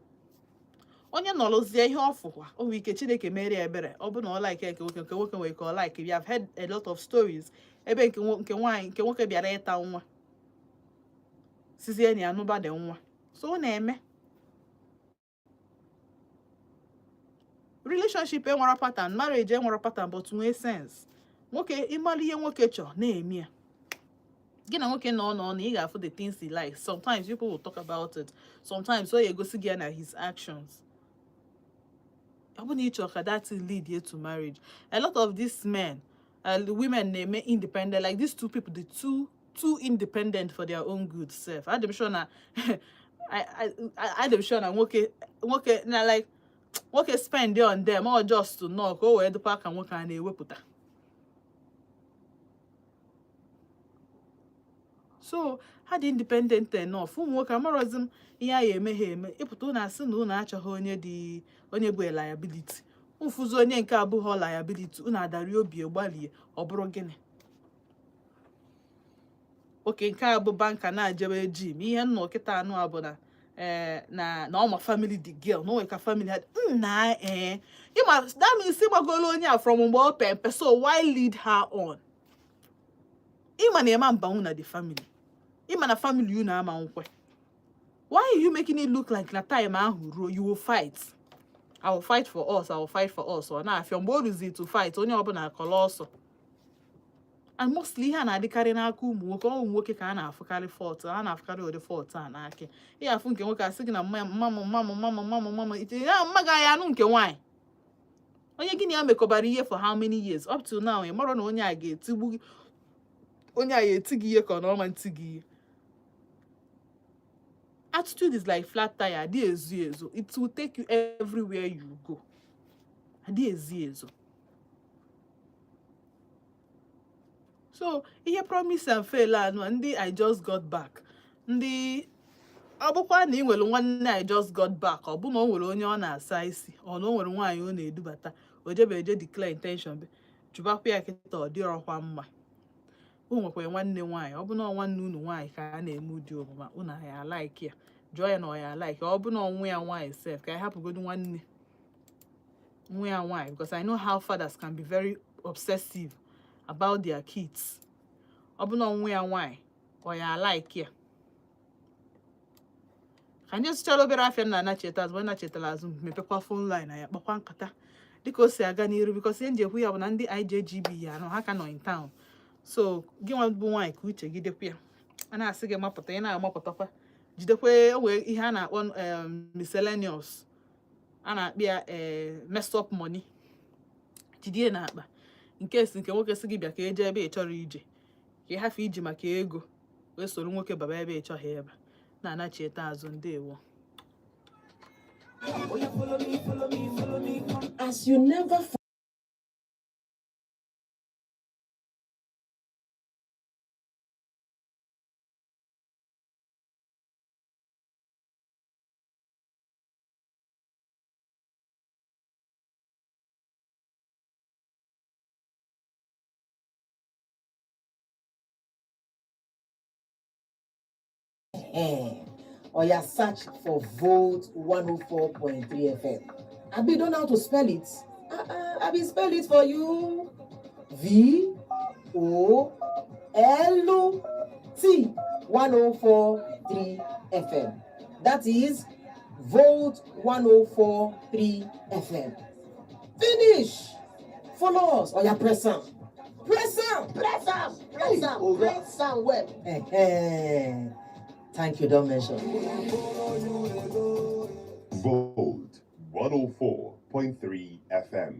[SPEAKER 1] Onye nọlụzie ihe ọfụkwa. O nwere ike Chineke mere ebere. Ọ bụ na ọ like nke nwoke nwere ka ọ like. We have heard a lot of stories. Ebe nke nwoke bịara ịta nwa. Sizie ni anụba dị nwa. So ọ na-eme. Relationship enwere pattern, marriage enwere pattern, but nwee sense. Nwoke ịmali ihe nwoke chọ na-eme ya. Gị na nwoke nọ na ị ga-afụ the things he likes. Sometimes people will talk about it. Sometimes so you go see na his actions. Ọ bụ na ị chọ ka that lead you to marriage. A lot of these men, the women they make independent. Like these two people, the too independent for their own good self. I'm sure na I'm sure na nwoke na like nwoke spend day on them or just to knock o wee dịkwa ka nwoke a na-ewepụta. So had independent enough. Nwoke amarazim ihe ya eme ha eme. Ịpụta na asị na unu achọghị onye bụ liability. Mfuzo onye nke abụghị liability. Unu adari obi egbalie ọ bụrụ gịnị? oke nke a bụ banka na-ajebe jim ihe nnọ kịta anụ a bụ na ọma family the girl no ka family had na ịma that means ịgbagolo onye a from mgbe o pepe so why lead her on ịma na ema mbanwu na the family ịma na family you na ama nkwe why are you making it look like na time ahụ ruo you will fight I will fight for us I will fight for us ọ na-afịa mgbe o ruzi to fight onye ọbụla akọla ọsọ and mostly ihe a na-adịkarị n'aka ụmụ nwoke ka a na-afụkarị fault a na-afụkarị ụdị fault a n'aka ihe afụ nke nwoke asị gị na mama itinye ya mma ga ya anụ nke nwaanyị onye gị na ya mekọbara ihe for how many years up to now ị mara na onye a ga-etigbu onye a ga-eti gị ihe ka ọ na ọma ntị gị ihe attitude is like flat tire adị ezu ezo it will take you everywhere you go adị ezi ezo so ihe promise and fail anụ ndị I just got back ndị ọ bụkwa na ị nwere nwanne I just got back ọ bụ na o nwere onye ọ na-asa isi ọ na o nwere nwaanyị ọ na-edubata o jebe eje declare intention jụbakwa ya kịta ọ dịrọkwa mma o nwekwa nwanne nwaanyị ọ bụ na nwanne unu nwaanyị ka a na-eme ụdị omume unu ya like ya jụọ ya na ọ ya like ọ bụ na ọnwụ ya nwaanyị sef ka ya hapụgodu nwanne nwa ya nwaanyị because I know how fathers can be very obsessive about their kids ọ bụ na ọnwụ ya nwaanyị ọ ya like ya ka anyị sụchara obere afịa na anacheta azụ anachetala azụ mepekwa phone line na ya kpakwa nkata dịka o si aga n'iru because ihe nji ekwu ya bụ na ndị IJGB ya nọ ha ka nọ in town so gị nwa bụ nwaanyị ka uche gị dekwa ya a na-asị gị mapụta ị na-amapụtakwa jidekwe onwe ihe a na-akpọ miscellaneous a na-akpị ya messed up money jidie na akpa nke si nke nwoke si gị bịa ka eje ebe ị chọrọ ije ka ị hafụ iji maka ego wee soro nwoke baba ebe ị chọghị ebe na-anachieta azụ ndewo
[SPEAKER 4] as you never or you search for Volt 104.3 FM. I be don't know how to spell it. I be spell it for you. VOLT 104.3 FM. That is Volt 104.3 FM. Finish. Follow us or you press on. Press on. Press on. Press on. Press on. Web. Thank you, don't mention.
[SPEAKER 5] Volt 104.3 FM.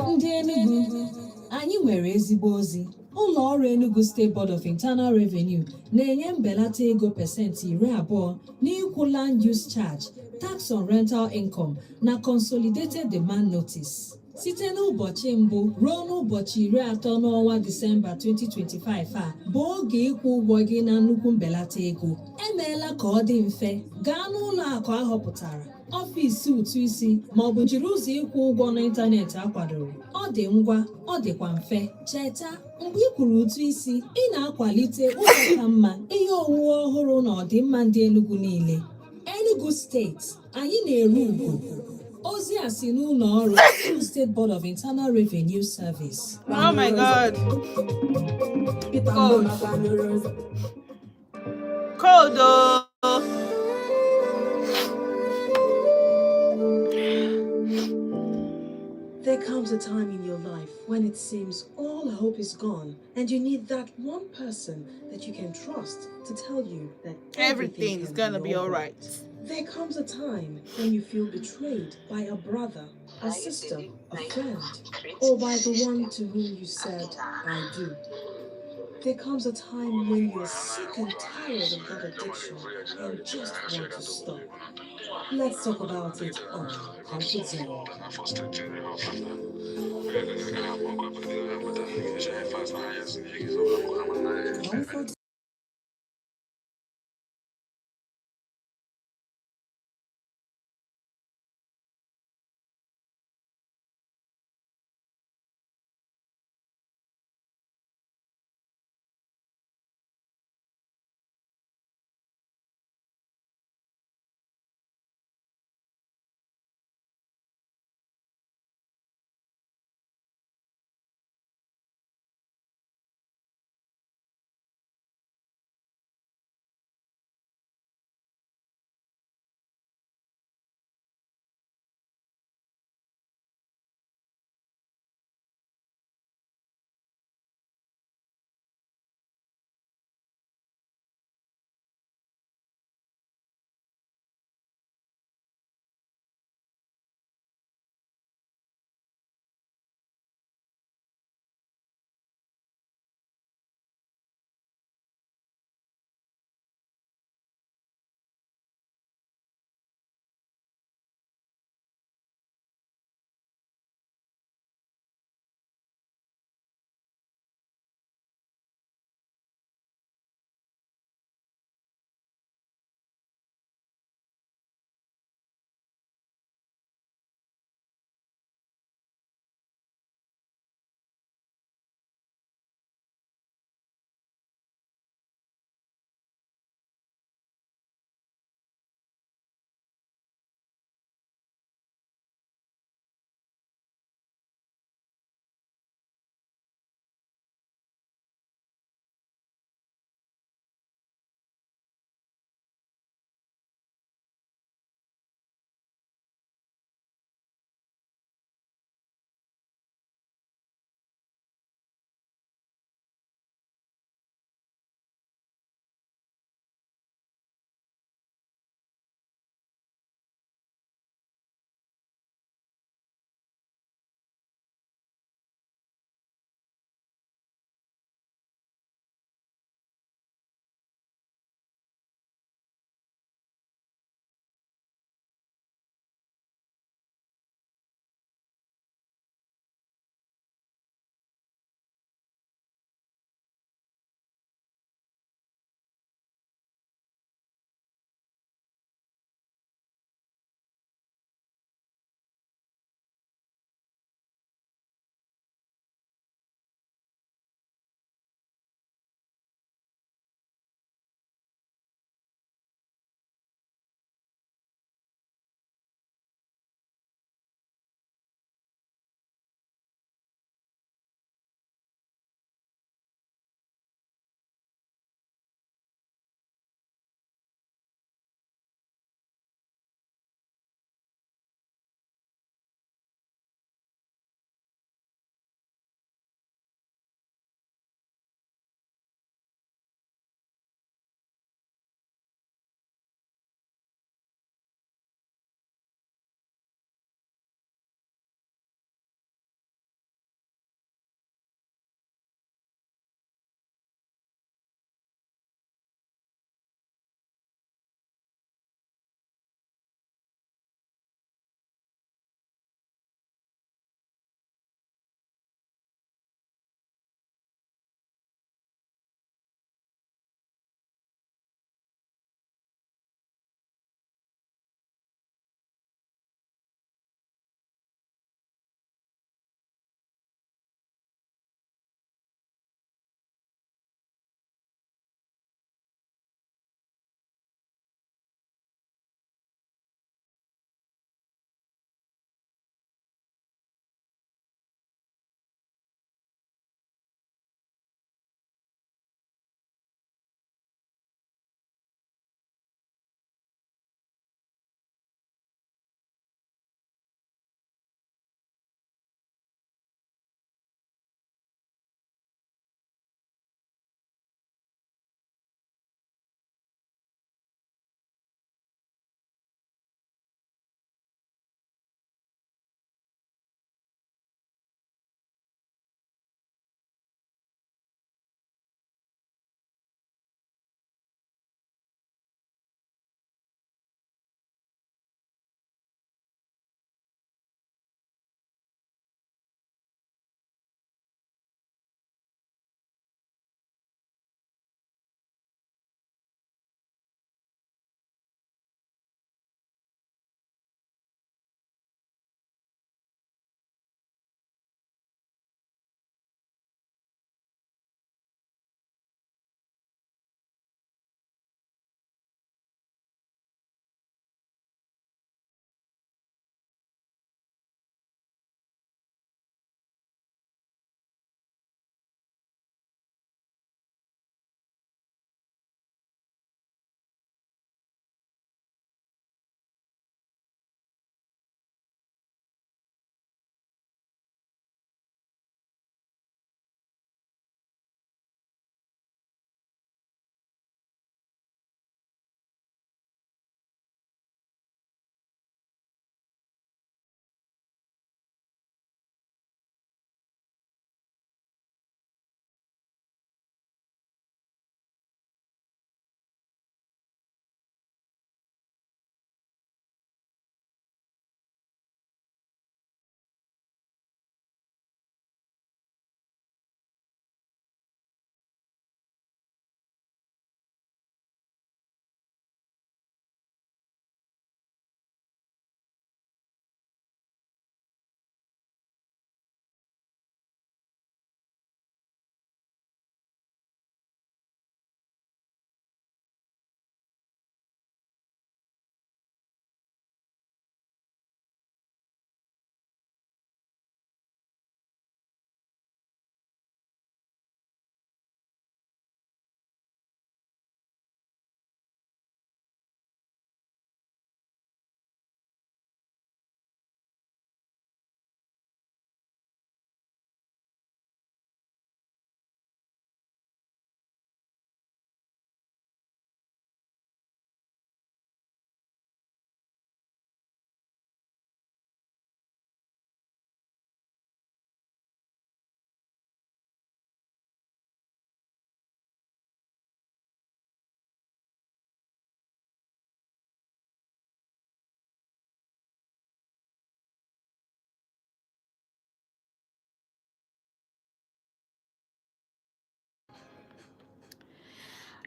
[SPEAKER 6] Ndị Enugu, anyị nwere ezigbo ozi. Ụlọ ọrụ Enugu State Board of Internal Revenue na-enye mbelata ego pasentị 20 n'ịkwụ land use charge, tax on rental income na consolidated demand notice. Site n'ụbọchị mbụ ruo n'ụbọchị 30 n'ọnwa Disemba 2025 a bụ oge ịkwụ ụgwọ gị na nnukwu mbelata ego. Emeela ka ọ dị mfe gaa n'ụlọ akụ ahọpụtara, ọfịs ụtụ isi ma ọ bụ jiri ụzọ ịkwụ ụgwọ n'ịntanetị akwadoro. Ọ dị ngwa, ọ dịkwa mfe. Cheta, mgbe ị kwụrụ ụtụ isi, ị na-akwalite ụzọ ka mma, ihe owuwe ọhụrụ na ọdịmma ndị Enugu niile. Enugu Steeti, anyị na-eru ugwu. Ozi a si n'ụlọ ọrụ Enugu State Board of Internal Revenue Service.
[SPEAKER 1] Oh my God. Code.
[SPEAKER 4] There comes a time in your life when it seems all hope is gone and you need that one person that you can trust to tell you that
[SPEAKER 1] Everything is gonna be all right.
[SPEAKER 4] There comes a time when you feel betrayed by a brother, a sister, a friend, or by the one to whom you said, I do. There comes a time when you're sick and tired of that addiction and just want to stop. Let's talk about it on Comfort Zone.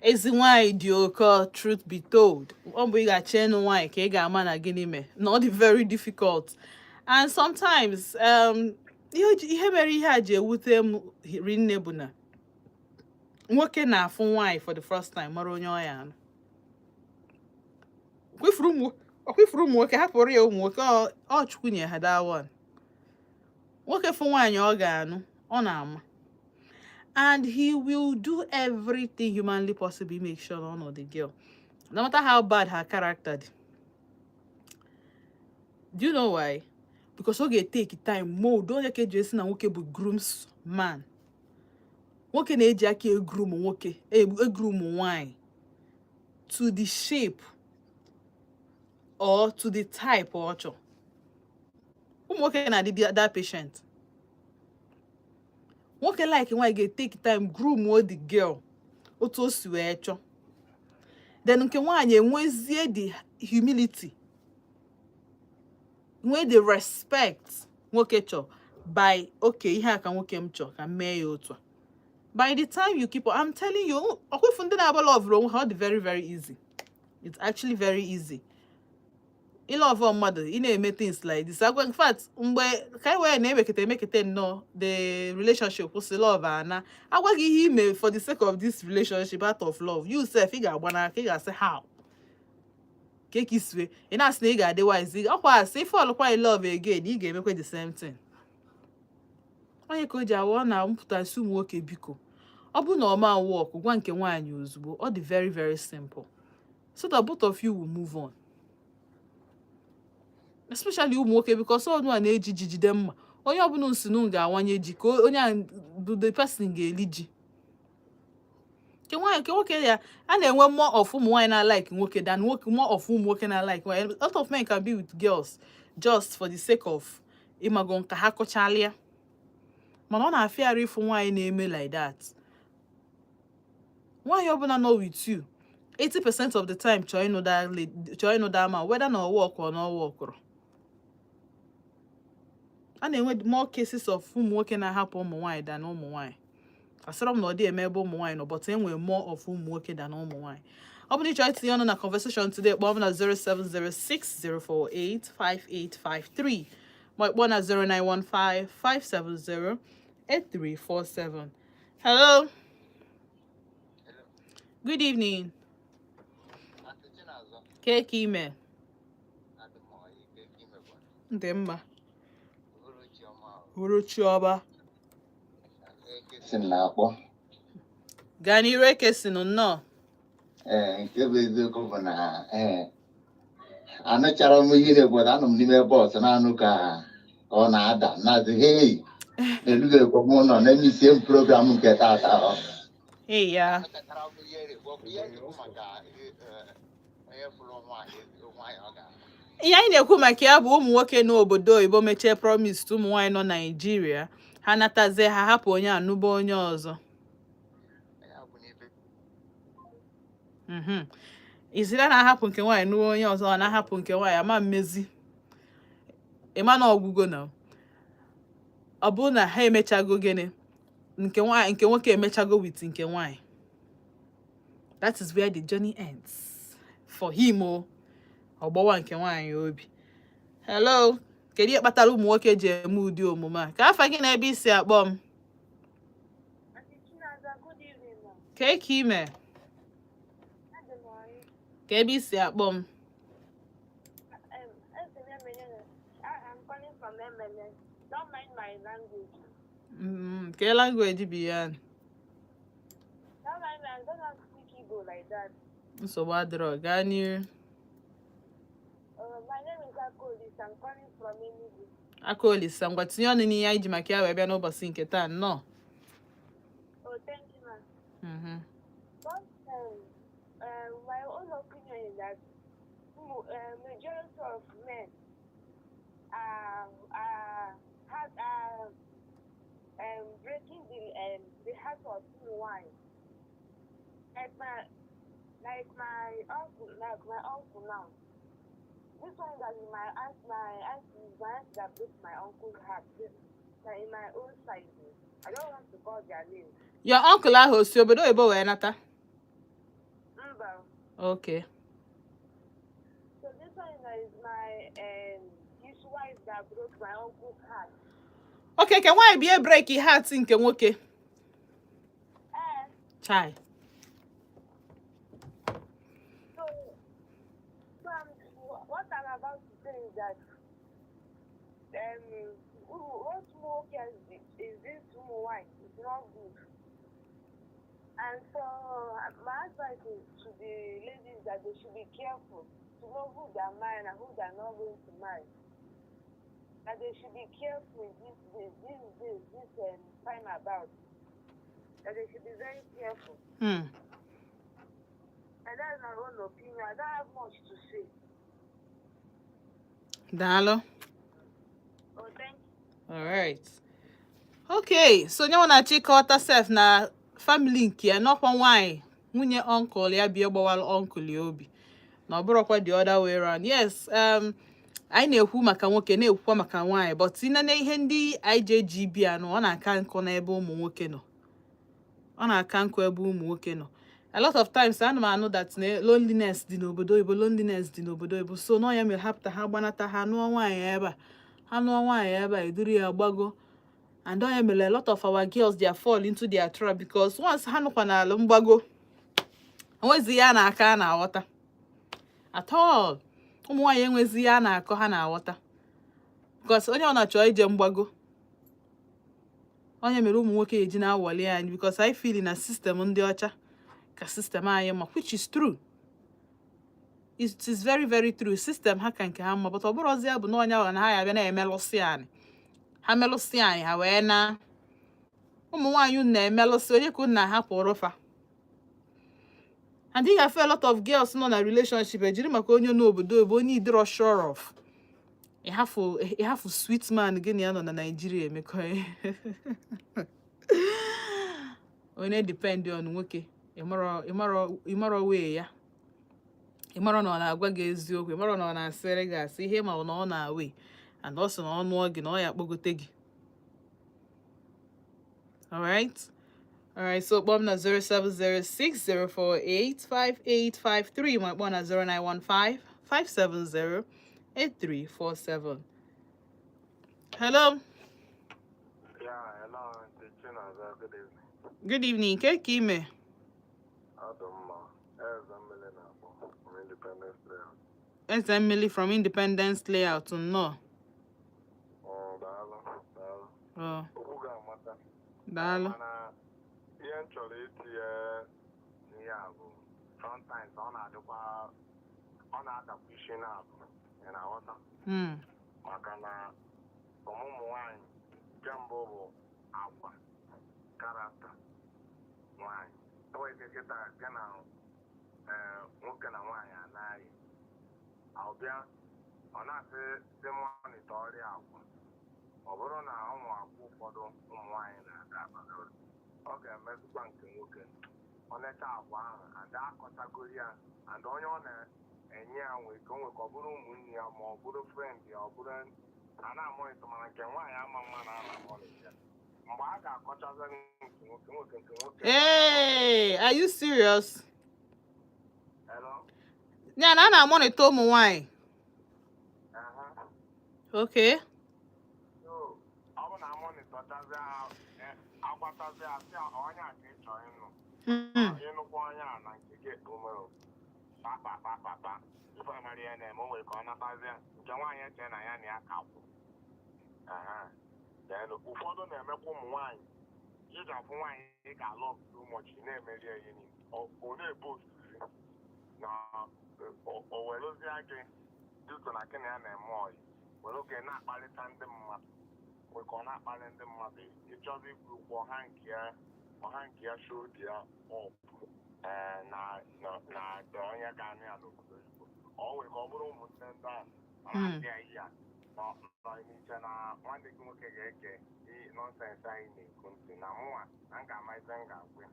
[SPEAKER 1] ezi nwanyị dị oke, truth be told. Ọ bụ ị ga-acha enu nwanyị ka ị ga-ama na gịnị mee. Not very difficult. And sometimes ihe mere ihe a ji ewute m rinne bụ na nwoke na-afụ nwanyị for the first time mara onye ọ ya anụ. Ọkwifuru ụmụ nwoke, hapụrụ ya ụmụ nwoke, ọ Chukwu nye ha that one. Nwoke fụ nwaanyị ọ ga-anụ, ọ na-ama. And he will do everything humanly possible to make sure on of the girl, no matter how bad her character. Do you know why? Because oge take time more. Don't get dressing and woke bụ grooms man. Woke na-eji aka groom nwoke, groom nwanyị to the shape or to the type or cho. Nwoke na that patient. Nwoke like nwaanyị ga-take time groom the girl otu o si wee chọ. Then nke nwaanyị enwezie the humility, nwee the respect nwoke chọ by okay ihe a ka nwoke m chọ ka mee ya otu a. By the time you keep on, I'm telling you, ọkwefu ndị na-agba love onwe ha, ọ dị very very easy. It's actually very easy. I love mmadụ, ị na-eme things like this. In fact, mgbe ka wee na-emekete nnọọ the relationship kwụsị love ana, agwaghị ihe ime for the sake of this relationship out of love. You self, ị ga-agba n'aka, ị ga-asị how ka iswe, ị na-asị na ị ga-adị wise. Ọkwa asị ife ọlụkwa love again, ị ga-emekwe the same thing. Onye ka o ji awọ na mpụta isi ụmụ nwoke biko, ọ bụ na ọma work gwa nke nwaanyị ozugbo. Ọ dị very very simple, so that both of you will move on. Especially ụmụ nwoke, because ọ nwa na-eji jide mma. Onye ọbụla nsinu ga-awanye ji ka onye bụ the person ga-eli ji. Ke nwoke ya, a na-enwe more of ụmụ nwaanyị na-like nwoke than more of ụmụ nwoke na-like nwaanyị. A lot of men can be with girls just for the sake of ịmago nka ha kọchalịa. Mana ọ na-afịarị ịfụ nwaanyị na-eme like that. Nwaanyị ọbụla nọ with you 80% of the time chọọ ịnụ that man, whether na work or not work. A na-enwe more cases of ụmụ nwoke na-ahapụ ụmụ nwaanyị than ụmụ nwaanyị. Asịrọ m na ọ dị eme ebe ụmụ nwaanyị nọ, but enwe more of ụmụ nwoke than ụmụ nwaanyị. Ọ bụrụ na ị chọrọ itinye ọnụ na conversation today, kpọọ m na 07060485853 ma kpọọ na 09155708347. Hello. Good evening. Keke ime. Ndị mma. Uruchiọba. Gaa n'iru ekesinu nnọọ.
[SPEAKER 7] Nke bụ eziokwu bụ na anụchara m ihe na-egbodo, anọ m n'ime bọs na-anụ ka ọ na-ada nazi hei elugekwa m nọ na-emisie m program nke tata.
[SPEAKER 1] Ya. Ihe anyị na-ekwu maka ya bụ ụmụ nwoke n'obodo oyibo mechie promise ụmụ nwaanyị nọ Naịjirịa, ha natazie ha hapụ onye anụba onye ọzọ. Izira na-ahapụ nke nwaanyị n'ụwa onye ọzọ, ọ na-ahapụ nke nwaanyị ama mmezi. Ịma na ọgwụgwọ na ọ bụ na ha emechago gịnị, nke nwoke emechago with nke nwaanyị. That is where the journey ends for him. Ọgbawa nke nwaanyị obi. Hello, kedu ihe kpatara ụmụ nwoke ji eme ụdị omume a? Ka afa gị na ebe isi akpọ m? Ka eke ime? Ka ebe isi akpọ m?
[SPEAKER 8] Don't mind my language.
[SPEAKER 1] Ka language bi ya?
[SPEAKER 8] Don't mind me, I don't have to speak Igbo like that.
[SPEAKER 1] Nsogbu adịrọ, gaa n'iru.
[SPEAKER 8] My name is Akolis. I'm calling from Enugu.
[SPEAKER 1] Akolis, ngwa tinye ọnụ n'ihe anyị ji maka ya wee bịa n'ụbọchị nke taa nnọọ.
[SPEAKER 8] Oh, thank you, ma'am. But my own opinion is that majority of men breaking the heart of wine. Like my uncle now. This one that is my auntie that breaks my uncle's heart. Like in my own side. I don't want to call their name.
[SPEAKER 1] Your uncle ahụ si obodo oyibo wee nata? Okay.
[SPEAKER 8] So this one is my his wife that broke my uncle's heart.
[SPEAKER 1] Okay, can why be a break your heart nke nwoke? Chai.
[SPEAKER 8] So what I'm about to say is that what more is this wife? It's not good. And so my advice is to the ladies that they should be careful to know who they're marrying and who they're not going to marry. That they should be careful this time about. That they should be very careful. And that's my own opinion. I don't have much to say.
[SPEAKER 1] Dalo.
[SPEAKER 8] Oh, thank you.
[SPEAKER 1] All right. Okay, so nyawa na chịkọta sef na family nke ya nọkwa nwanyị nwunye uncle ya bịa gbawara uncle ya obi na ọ bụrụkwa the other way around. Yes, anyị na-ekwu maka nwoke na-ekwukwa maka nwanyị, but ịnene ihe ndị IJGB anụ ọ na-aka nkụ n'ebe ụmụ nwoke nọ. Ọ na-aka nkụ ebe ụmụ nwoke nọ. A lot of times ana m anụ that loneliness dị n'obodo oyibo, loneliness dị n'obodo oyibo, so nọ ya mere hapụta ha gbanata ha nụọ nwaanyị ebe a, ha nụọ nwaanyị ebe a eduru ya gbago. And don't a lot of our girls they fall into their trap because once hanukwa na ala mgbago onwezi ya na aka na aghọta at all. Ụmụ nwaanyị enwezi ya na akọ ha na aghọta because onye ọ na-achọ ije mgbago onye mere ụmụ nwoke eji na awọli anyị because I feel na system ndị ọcha ka system anyị ma, which is true. It is very very true. System ha ka nke ha mma, but ọ bụrụzi ya bụ na onye ahụ na ha ya bịa na-emelụsị anyị. Ha melụsị anyị ha wee na ụmụ nwaanyị na-emelụsị onye ka na ha pụrụ fa. And I feel a lot of girls nọ na relationship ejiri maka onye n'obodo oyibo onye idiro sure of ịhafụ sweet man gị na ya nọ na Nigeria emekọ onye depend on nwoke ịmarọ wee ya, ịmarọ na ọ na-agwa gị eziokwu, ịmarọ na ọ na-asịrị gị asị ihe ma na ọ na-awe and also na ọnụ gị na ọ ya akpọgote gị. Alright, so kpọm na 07060485853 ma kpọọ na 09155708347. Hello.
[SPEAKER 9] Yeah, hello.
[SPEAKER 1] Good evening. Ke ka ime? Emily from Independence Layout. No. Oh. Daalụ.
[SPEAKER 9] Ihe m chọrọ itinye n'ihe a bụ sometimes ọ na-adakwa isi na-abụ ị na-aghọta maka na ọmụmụ nwaanyị nke mbụ bụ agwa karakta nwaanyị. Enwere kịta gị na nwoke na nwaanyị anaghị ọbịa ọ na-asị dị mọnịta ọrịa agwa. Ọ bụrụ na ụmụ akwụkwọ ụfọdụ ụmụ nwaanyị na-aga abalị ọ ga-emezukwa nke nwoke ọ na-eche agwa ahụ ada akọtagoro ya and onye ọ na-enye ya nwee ka o nwee ka ọ bụrụ ụmụnne ya ma ọ bụrụ frend ya ọ bụrụ a na-amụnịta mana nke nwaanyị ama mma na a na-amụnịta mgbe a ga-akọchazi nke nwoke nke nwoke.
[SPEAKER 1] Hey, are you serious?
[SPEAKER 9] Hello?
[SPEAKER 1] Ya na a na-amụnịta ụmụ nwaanyị. Okay.
[SPEAKER 9] Agwatazi asị onye a ka ị chọrọ ịnụ ịnụkwa onye a na nke gị omero kpakpakpakpakpa ife amara ya na-eme o nwere ka ọ natazi ya nke nwaanyị eche na ya na ya ka kwụ. Ụfọdụ na-emekwa ụmụ nwaanyị iji afụ nwaanyị ị ga-alụ ọgụgụ ụmọchị na-emeri ya ihe ọ na-ebe osisi na o werezie gị dịka na gị na ya na-eme ọyị were oge na-akparịta ndị mmadụ nwere ka ọ na-akparị ndị mmadụ ịchọzi ikwu ụgwọ ọha nke ya shodi ya ọpụ na onye ga-anụ ya n'obodo Igbo ọ nwere ka ọ bụrụ ụmụnne ndị ahụ ọ na-asị ya ihe a n'iche na nwanne gị nwoke ga-ege nọnsensị anyị na-ekwu ntị na mụnwa na m ga-amaịta m ga-agwụ ya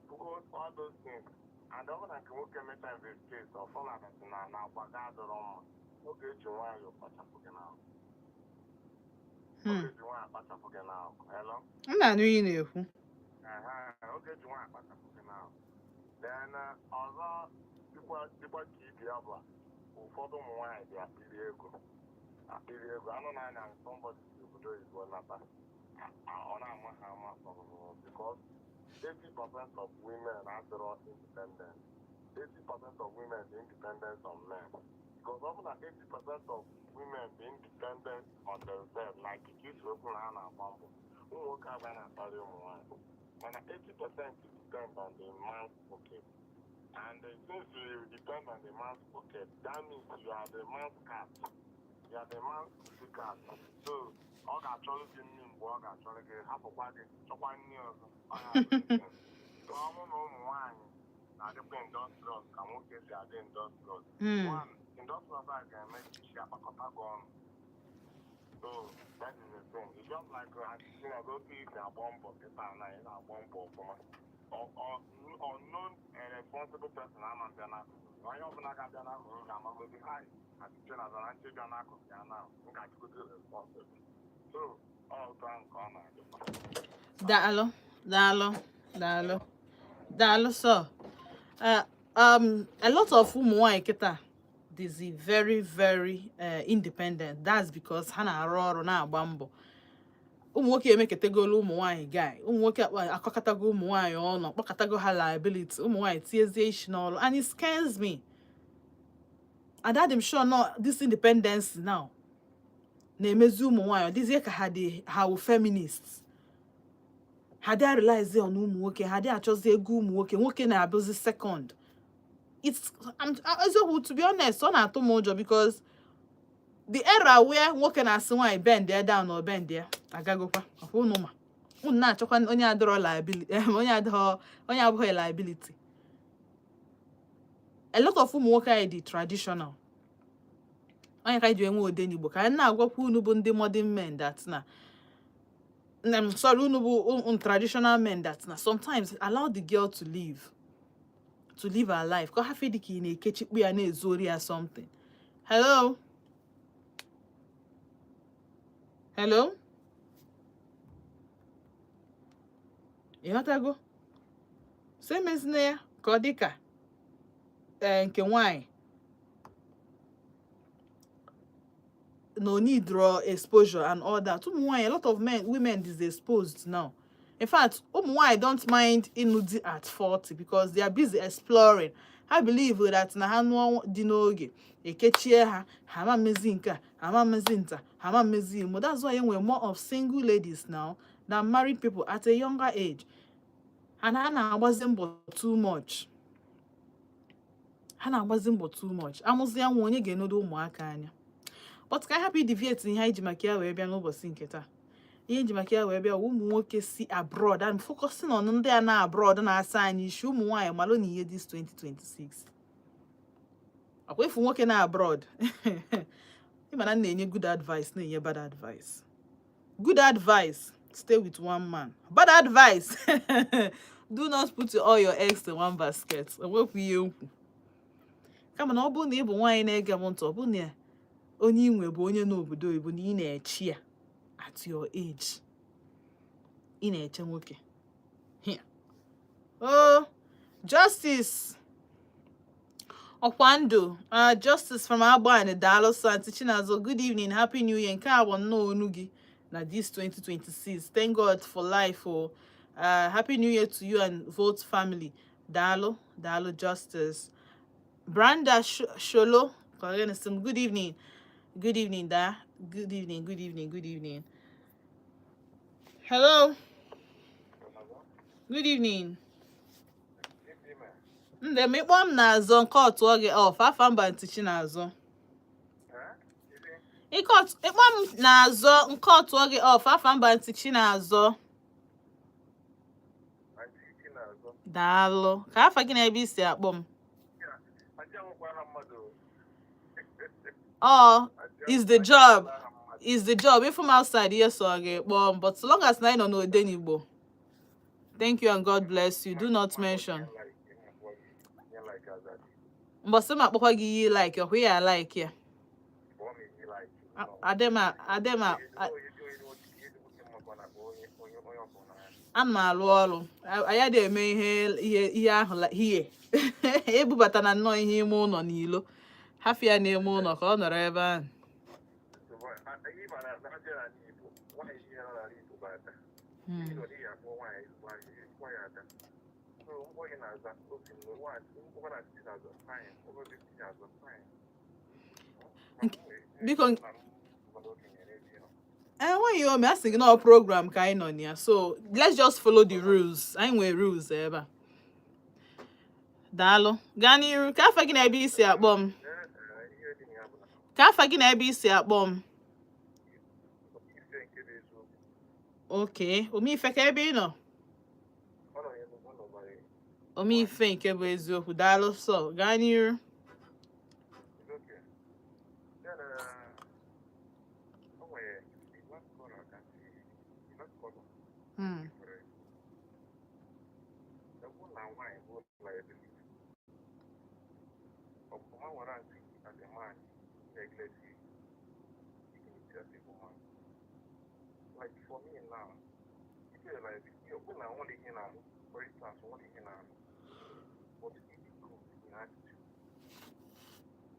[SPEAKER 9] puku all those things and ọ bụ na nke nwoke mecha investigate ọfụna datị na agwa ga adọrọ mma oge eji nwayọọ kpachapụ gị n'ahụ. Oge ji nwaanyị akpachapụ gị n'ahụ. Hello?
[SPEAKER 1] M na-anụ ihe na-ekwu.
[SPEAKER 9] Oge ji nwaanyị akpachapụ gị n'ahụ. Then ọzọ dịkwa dịkwa ka ibi ya bụ ụfọdụ ụmụ nwaanyị dị akpịrị ego. Anụ na-anya somebody si obodo oyibo nata ọ na-ama ha ama because 80% of women are independent. 80% of women are independent on men. Because often 80% of women be independent on themselves, like it used to open hand and bumble. Who work out and study one. And 80% depend on the man's pocket. And since you depend on the man's pocket, that means you are the man's cat. You are the man's cat. So, all got to get in, work out to get half a body, so 1 year. So, I don't know why. Now, the industrial, can we get the industrial? One, industrial side can make you share a gone. So, that is the thing. It's just like, go to eat a bomb for the time, a bomb for or known and responsible person, I'm not going to. I don't know if I'm going to be high. I think I'm going to go now. I'm going to be responsible. So, all time
[SPEAKER 1] Dalo, so. A lot of ụmụ kita is very very independent. That's because ha na-arụ ọrụ na-agba mbọ. Ụmụ nwoke emeketegolu ụmụ nwaanyị guy. Ụmụ nwoke akọkọtago ụmụ nwaanyị ọnụ, kpọkọtago ha liability. Ụmụ nwaanyị tiezie ishi n'ọrụ, and it scares me. And that I'm sure no this independence now na-emezi ụmụ nwaanyị dịzie ka ha wụ feminists. Ha dey realize on ụmụ nwoke, ha dey achọzi ego ụmụ nwoke, nwoke na-abụzi second. To be honest, ọ na-atụ m ụjọ because the era where nwoke na-asị nwaanyị bend there down or bend there agagokwa unu ma unu na-achọkwa onye adọrọ liability onye abụghị liability. A lot of ụmụ nwoke anyị dị traditional. Onye ka ji enwe odenigbo ka anyị na-agwakwa unu bụ ndị modern men that na I'm sorry, unu bụ traditional men that na sometimes allow the girl to live her life. Because half the key in a kitchen we are na something. Hello? Hello? You want to go? Same as there, Kodika. Nke why? No need draw exposure and all that. A lot of women is exposed now. In fact, I don't mind inudi at 40 because they are busy exploring. I believe that na hanu dinoge ekechie ha hama mezinka hama mezinta hama mezimo. That's why we're more of single ladies now than married people at a younger age. And Hana wasn't too much. Amuzia wonye genodo umuaka anya. But ka happy deviate in ihe makia we bia n'ụbọchị nke taa. Ihe makia we bia ụmụ nwoke si abroad and focusing on ndị a na abroad na asa anyị isi ụmụ nwaanyị malo na ihe this 2026. Akwa ifu nwoke na abroad. Ịmana na-enye good advice na-enye bad advice. Good advice, stay with one man. Bad advice, do not put all your eggs in one basket. Ewepụ ihe ukwu. Kama na ọ bụ na ịbụ nwaanyị na-ege m ntị, ọ bụ na onye inwe bụ onye n'obodo oyibo na ị na-echi ya at your age. Ị na-eche nwoke. Oh, Justice Okwando, Justice from Agbani, Dalo Santi Chinazo. Good evening, Happy New Year. Nke a bụ nnọọ onugi na this 2026. Thank God for life. Happy New Year to you and Vote family. Dalo Justice. Branda Sholo, good evening. Good evening, Da. Good evening. Hello. Good evening. Nde mikpo m na-azọ nke otu oge off afa mba ntichi na-azọ. Ikpo m na-azọ nke otu oge off afa mba ntichi na-azọ. Daalụ. Ka afa gị na ebe isi akpọ m. Oh, is the job. If from outside, yes, okay. But so long as I don't know ODENIGBO. Thank you and God bless you. Do not mention. But some papa give like your way I like here. Adema. ana m alụ ọrụ anya dị eme ihe ahụ hie ebubata na nnọọ ihe ime ụlọ n'ilo hafụ ya n'ime ụlọ ka ọ nọrọ ebe ahụ biko enweghị ome a sị gị na program ka anyị nọ na ya so let's just follow the rules anyị nwere rules ebe a daalụ gaa n'iru ka afa gị na ebe isi akpọ m ka afa gị na ebe isi akpọ m oke omeife ka ebe ị nọ omeife nke bụ eziokwu daalụ sọ gaa n'iru
[SPEAKER 9] Like for me now, I feel like when I want to hear now, for instance, I want to hear now, what is it good in attitude?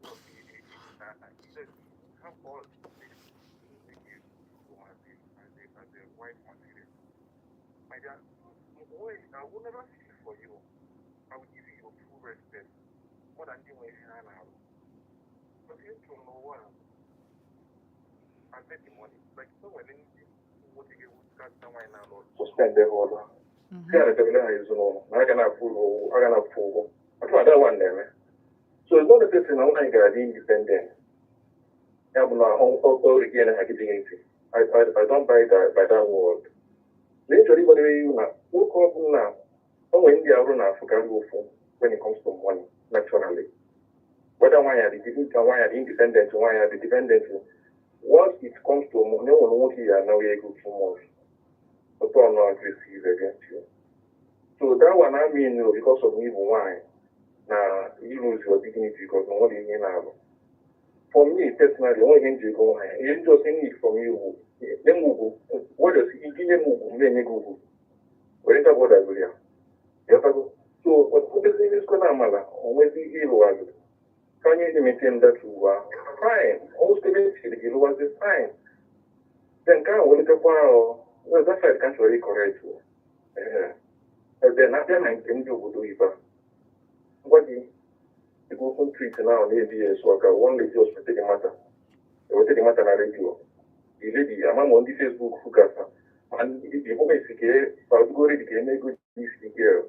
[SPEAKER 9] What is it have all this make you go as a white material. My dear, I will never feel for you. I will give you your full respect more than the way you are now. But you don't know what I bet the money. Like so when anything what you get with that why now Lord. Suspend the order. Yeah, the governor is no. I can approve. I try that one there. So it's not a person I want to get independent. I have no all again academic. I don't buy that word. Literally, what do you know? Who come now? Oh, India run Africa when it comes to money, naturally. Whether why are the independent, why are the dependent? Once it comes to money, no one wants here now we go too much. But I'm not aggressive against you. So that one I mean, because of me, why? Now you lose your dignity because no one is here now. For me personally, the only thing you go on, you just need from you. Then move. What does he give you? Then you go. What is that word I will so what is this going on, Mala? Always the hero was it. Can you maintain that you are fine? Most of it, the hero was fine. Then can we look well, that side can't really correct you. Then after 19, you would do it. What do you go from treat now? Maybe a worker, one lady was to take a matter. They will take a matter on radio. The lady, I'm on the Facebook who got her. And the woman is here, but go read again, a good girl.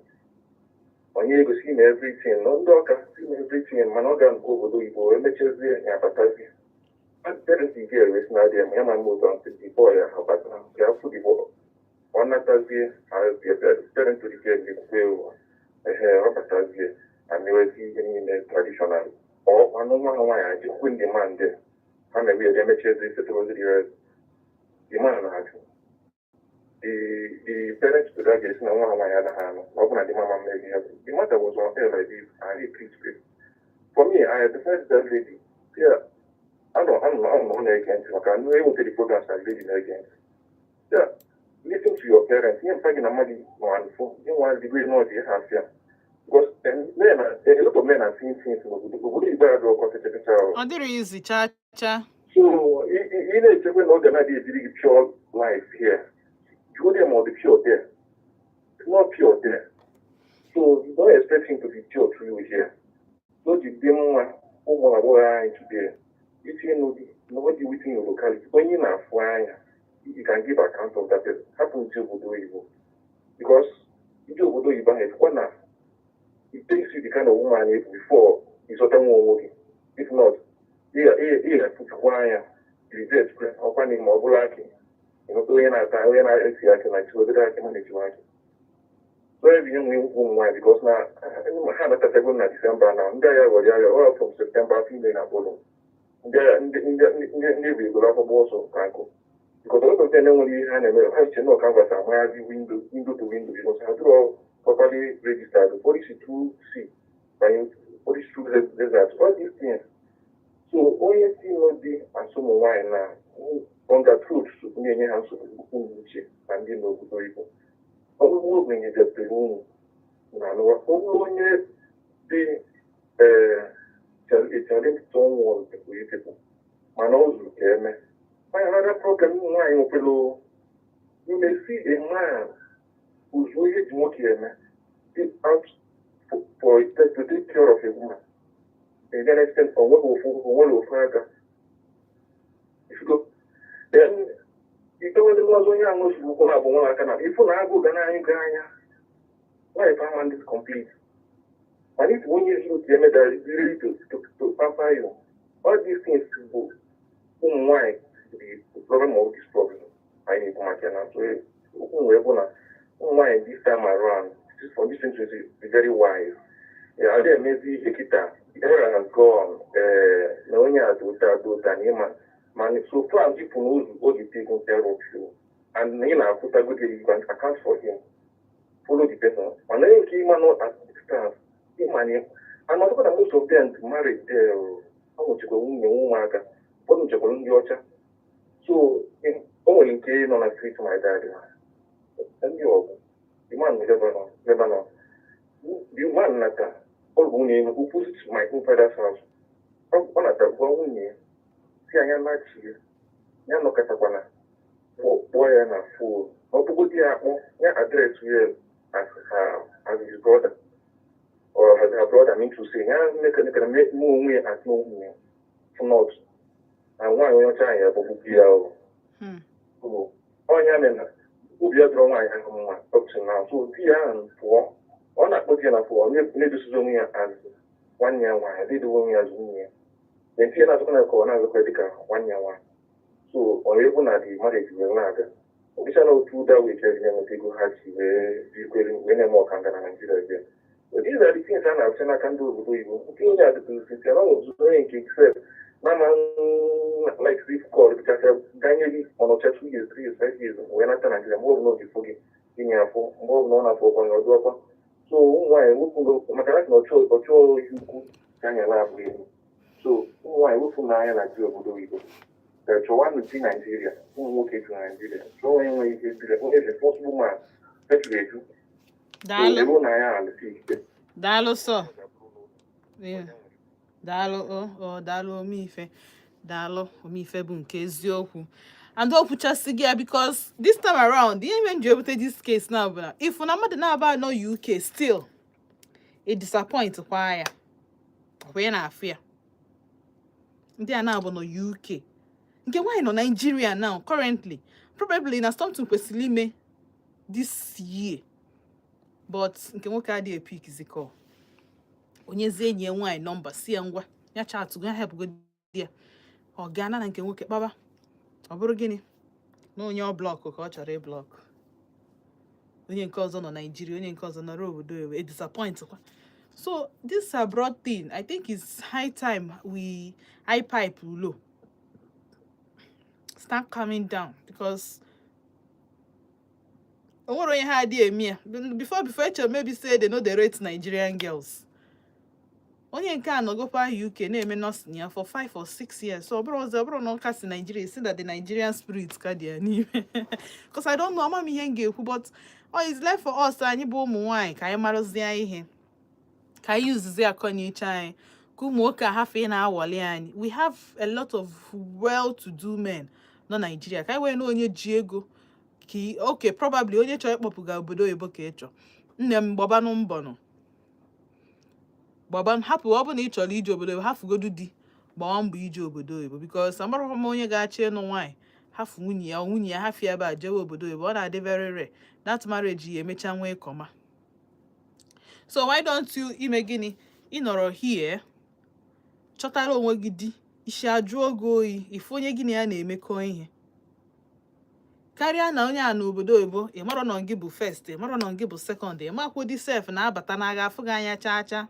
[SPEAKER 9] On you go see everything, no dog can see everything, and Manogan go to you, and the children and Apatasi. But there is the girl is not there, my man moved on to the boy, but they have to the boy. One Apatasi, I'll be a parent to the girl, a hair Apatasi, and you will see in the traditional. Or one woman, I just win the man there. And maybe a damages is the man has. The parents to that is no one my other hand. Open at the mama maybe the mother was on air like this. I need peace. For me, I defend that lady. Yeah. I'm not against you. I can able to the programs that lady against. Yeah. Listen to your parents. You're finding a money one for you want to be not the half here. Because then a lot of men are seeing things would be bad or consider child.
[SPEAKER 1] Ọ dịrị izi cha.
[SPEAKER 9] So you know if you know the idea of pure life here. You them or the pure there. It's not pure there. So you don't expect him to be pure to you here. So the demon over today. If you know nobody within your locality, when you are flying, you can give account of that. Happen to you because you do you buy it corner. It takes you the kind of woman before it's other one working. If not, here put wire, resist, opening more blacking. You know, when I see I can like so that I can manage you. So every young woman, because now I had a second December now, there were from September, female and Apollo. There in the go up a boss of Franco. Because also then only had a no canvas and where the window to window because I do all properly registered 42C by 42 desert, all these things. So only see no be and some wine now. On the truth, and you know,
[SPEAKER 3] ọgwụgwụ menyedepere unu na onye dị challenge someone people mana o zuru ka eme. Another problem nwaanyị nwepelu, you may see a man who's really nwoke eme out for to take care of a woman. And then extent on what will further. If you go, then you don't know when you're most people have one kind of if you are good and life man is complete. And if when you look at that is really to pamper you, all these things go why the problem of this problem. I need to make an answer. Why this time around, for this thing to be very wise. Yeah, there maybe a kita. Era has gone. No one has do that. Man, so far people know what you take care of you, and you know, put a good you can account for him. Follow the person. And then he came not at distance. He money. And not that most of them married there. How much you go in your woman? What much you go in your child? So in only came on a street my dad. And you, the man never know. The man like that. All women who put my own father's house. On at that one year. See, I am not here. I am not at a corner. Boy, and a fool. Not to go there, I address well as his brother. Or as her brother mean to say, I make more way at no me. For not. And why we are trying to book you. So, on your men, who be a drone I have up to now. So, dear and for. On that put in a for maybe Suzuki as 1 year one, I did 1 year as 1 year. Then see another call another critical 1 year one. So on even at the marriage will not. We shall not do that with every people has when more can than Nigeria again. But these are the things I can do with you. Things that the system of doing itself. Mama like this call because Daniel on 2 years, 3 years, 5 years, when I turn again, more no before in your phone, more no for on your door. So why we go Makaraki no cho you go Kenya lab with. So why we from Naya like you go do it. The one with Nigeria, who walk into Nigeria. So anyway, it's the first woman that we do.
[SPEAKER 1] Dalo.
[SPEAKER 3] Naya and the
[SPEAKER 1] Dalo so. Yeah. Dalo dalo omife. Dalo omife bụ nke eziokwu. And opuchasi gị because this time around, the even you able to this case now, but if una mmadụ na-aba no UK still, it disappoint kwa ya. Kwa na afia. Ndị a na-abụ no UK. Nke why no Nigeria now currently? Probably na something kwesịrị ime this year. But nke nwoke adị epic ziko. Onyezi enyi nwaanyị number si ngwa. Ya chat go help go there. Ọ gana na nke nwoke baba. Ọ bụrụ gịnị? Na onye ọ blọk ka ọ chọrọ ịblọk. Onye nke ọzọ nọ Nigeria, onye nke ọzọ nọ obodo ewe disappoint kwa. So this abroad thing, I think it's high time we pipe low. Start coming down because onye ha dị eme before maybe say they know they rate Nigerian girls. Onye nke anọgokwa UK na-eme nursing ya for 5 or 6 years. So ọbụrụ na ọka si Nigeria, see that the Nigerian spirit ka dị n'ime. Because I don't know ama m ihe m ga-ekwu, but it's left for us anyị bụ ụmụ nwaanyị ka anyị marụzie ihe. Ka anyị uzizi akọniche anyị. Ka ụmụ nwoke ahafụ ị na-awọli anyị. We have a lot of well-to-do men na Nigeria. Ka anyị wee na onye ji ego. Okay, probably onye chọrọ ịkpọpụga obodo oyibo ka ịchọ. Nne m gbabanụ mbọ nọ. Baba hapụ ọ bụ na ị chọrọ ije obodo oyibo hafụgodu di gbaa mbọ ije obodo oyibo because amarọ m onye ga-achị ịnụ nwaanyị hafụ nwunye ya hafụ ebe a jewe obodo oyibo ọ na-adị very rare that marriage ya emecha nwee kọma. So why don't you ime gịnị ị nọrọ here chọtara onwe gị di isi ajụ oge oyi ife onye gị na ya na-emekọ ihe karịa na onye a n'obodo oyibo ị marọ na gị bụ first ị marọ na gị bụ second ị makwa dị self na-abata n'agha afụ gị anya chaa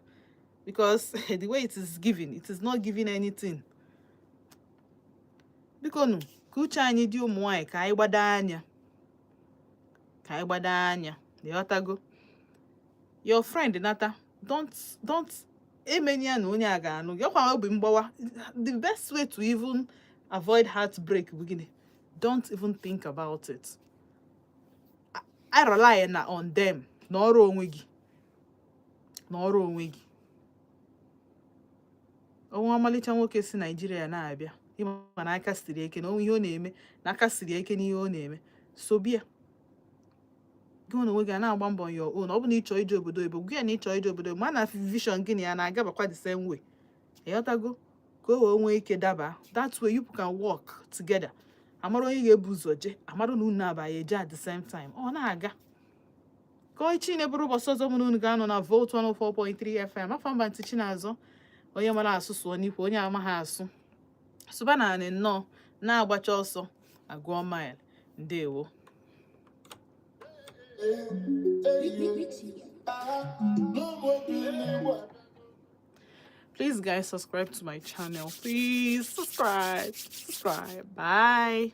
[SPEAKER 1] because the way it is given, it is not giving anything. Bikonu, ka uche anyị dị ụmụ nwaanyị ka anyị gbada anya. Ịghọtago? Your friend nata, don't emenya na onye a ga-anụ gị. Ọkwa obi mgbawa. The best way to even avoid heartbreak bụ gịnị? Don't even think about it. I rely on them n'ọrụ onwe gị onwe ọmalịcha nwoke si Naijiria na-abịa ịma na aka siri eke na onwe ihe ọ na-eme na aka siri eke n'ihe ọ na-eme sobia gị na onwe gị na-agba mbọ your own ọ bụ na ịchọ ije obodo oyibo gị na ịchọ ije obodo ma na vision gị na ya na-agabakwa the same way ịghọtago ka o wee nwee ike daba that way you can work together amara onye ga-ebu ụzọ je amara na unu abaghị eje at the same time ọ na-aga ka echi na-eburu ụbọchị ọzọ mụ na unu ga-anọ na Volt 104.3 FM afọ mba ntị Chinazọ onye mara asụ sụọ n'ikwu onye amaghị asụ sụba na anị nnọọ na-agbacha ọsọ agụọ mile ndewo. Please guys subscribe to my channel. Please subscribe. Bye.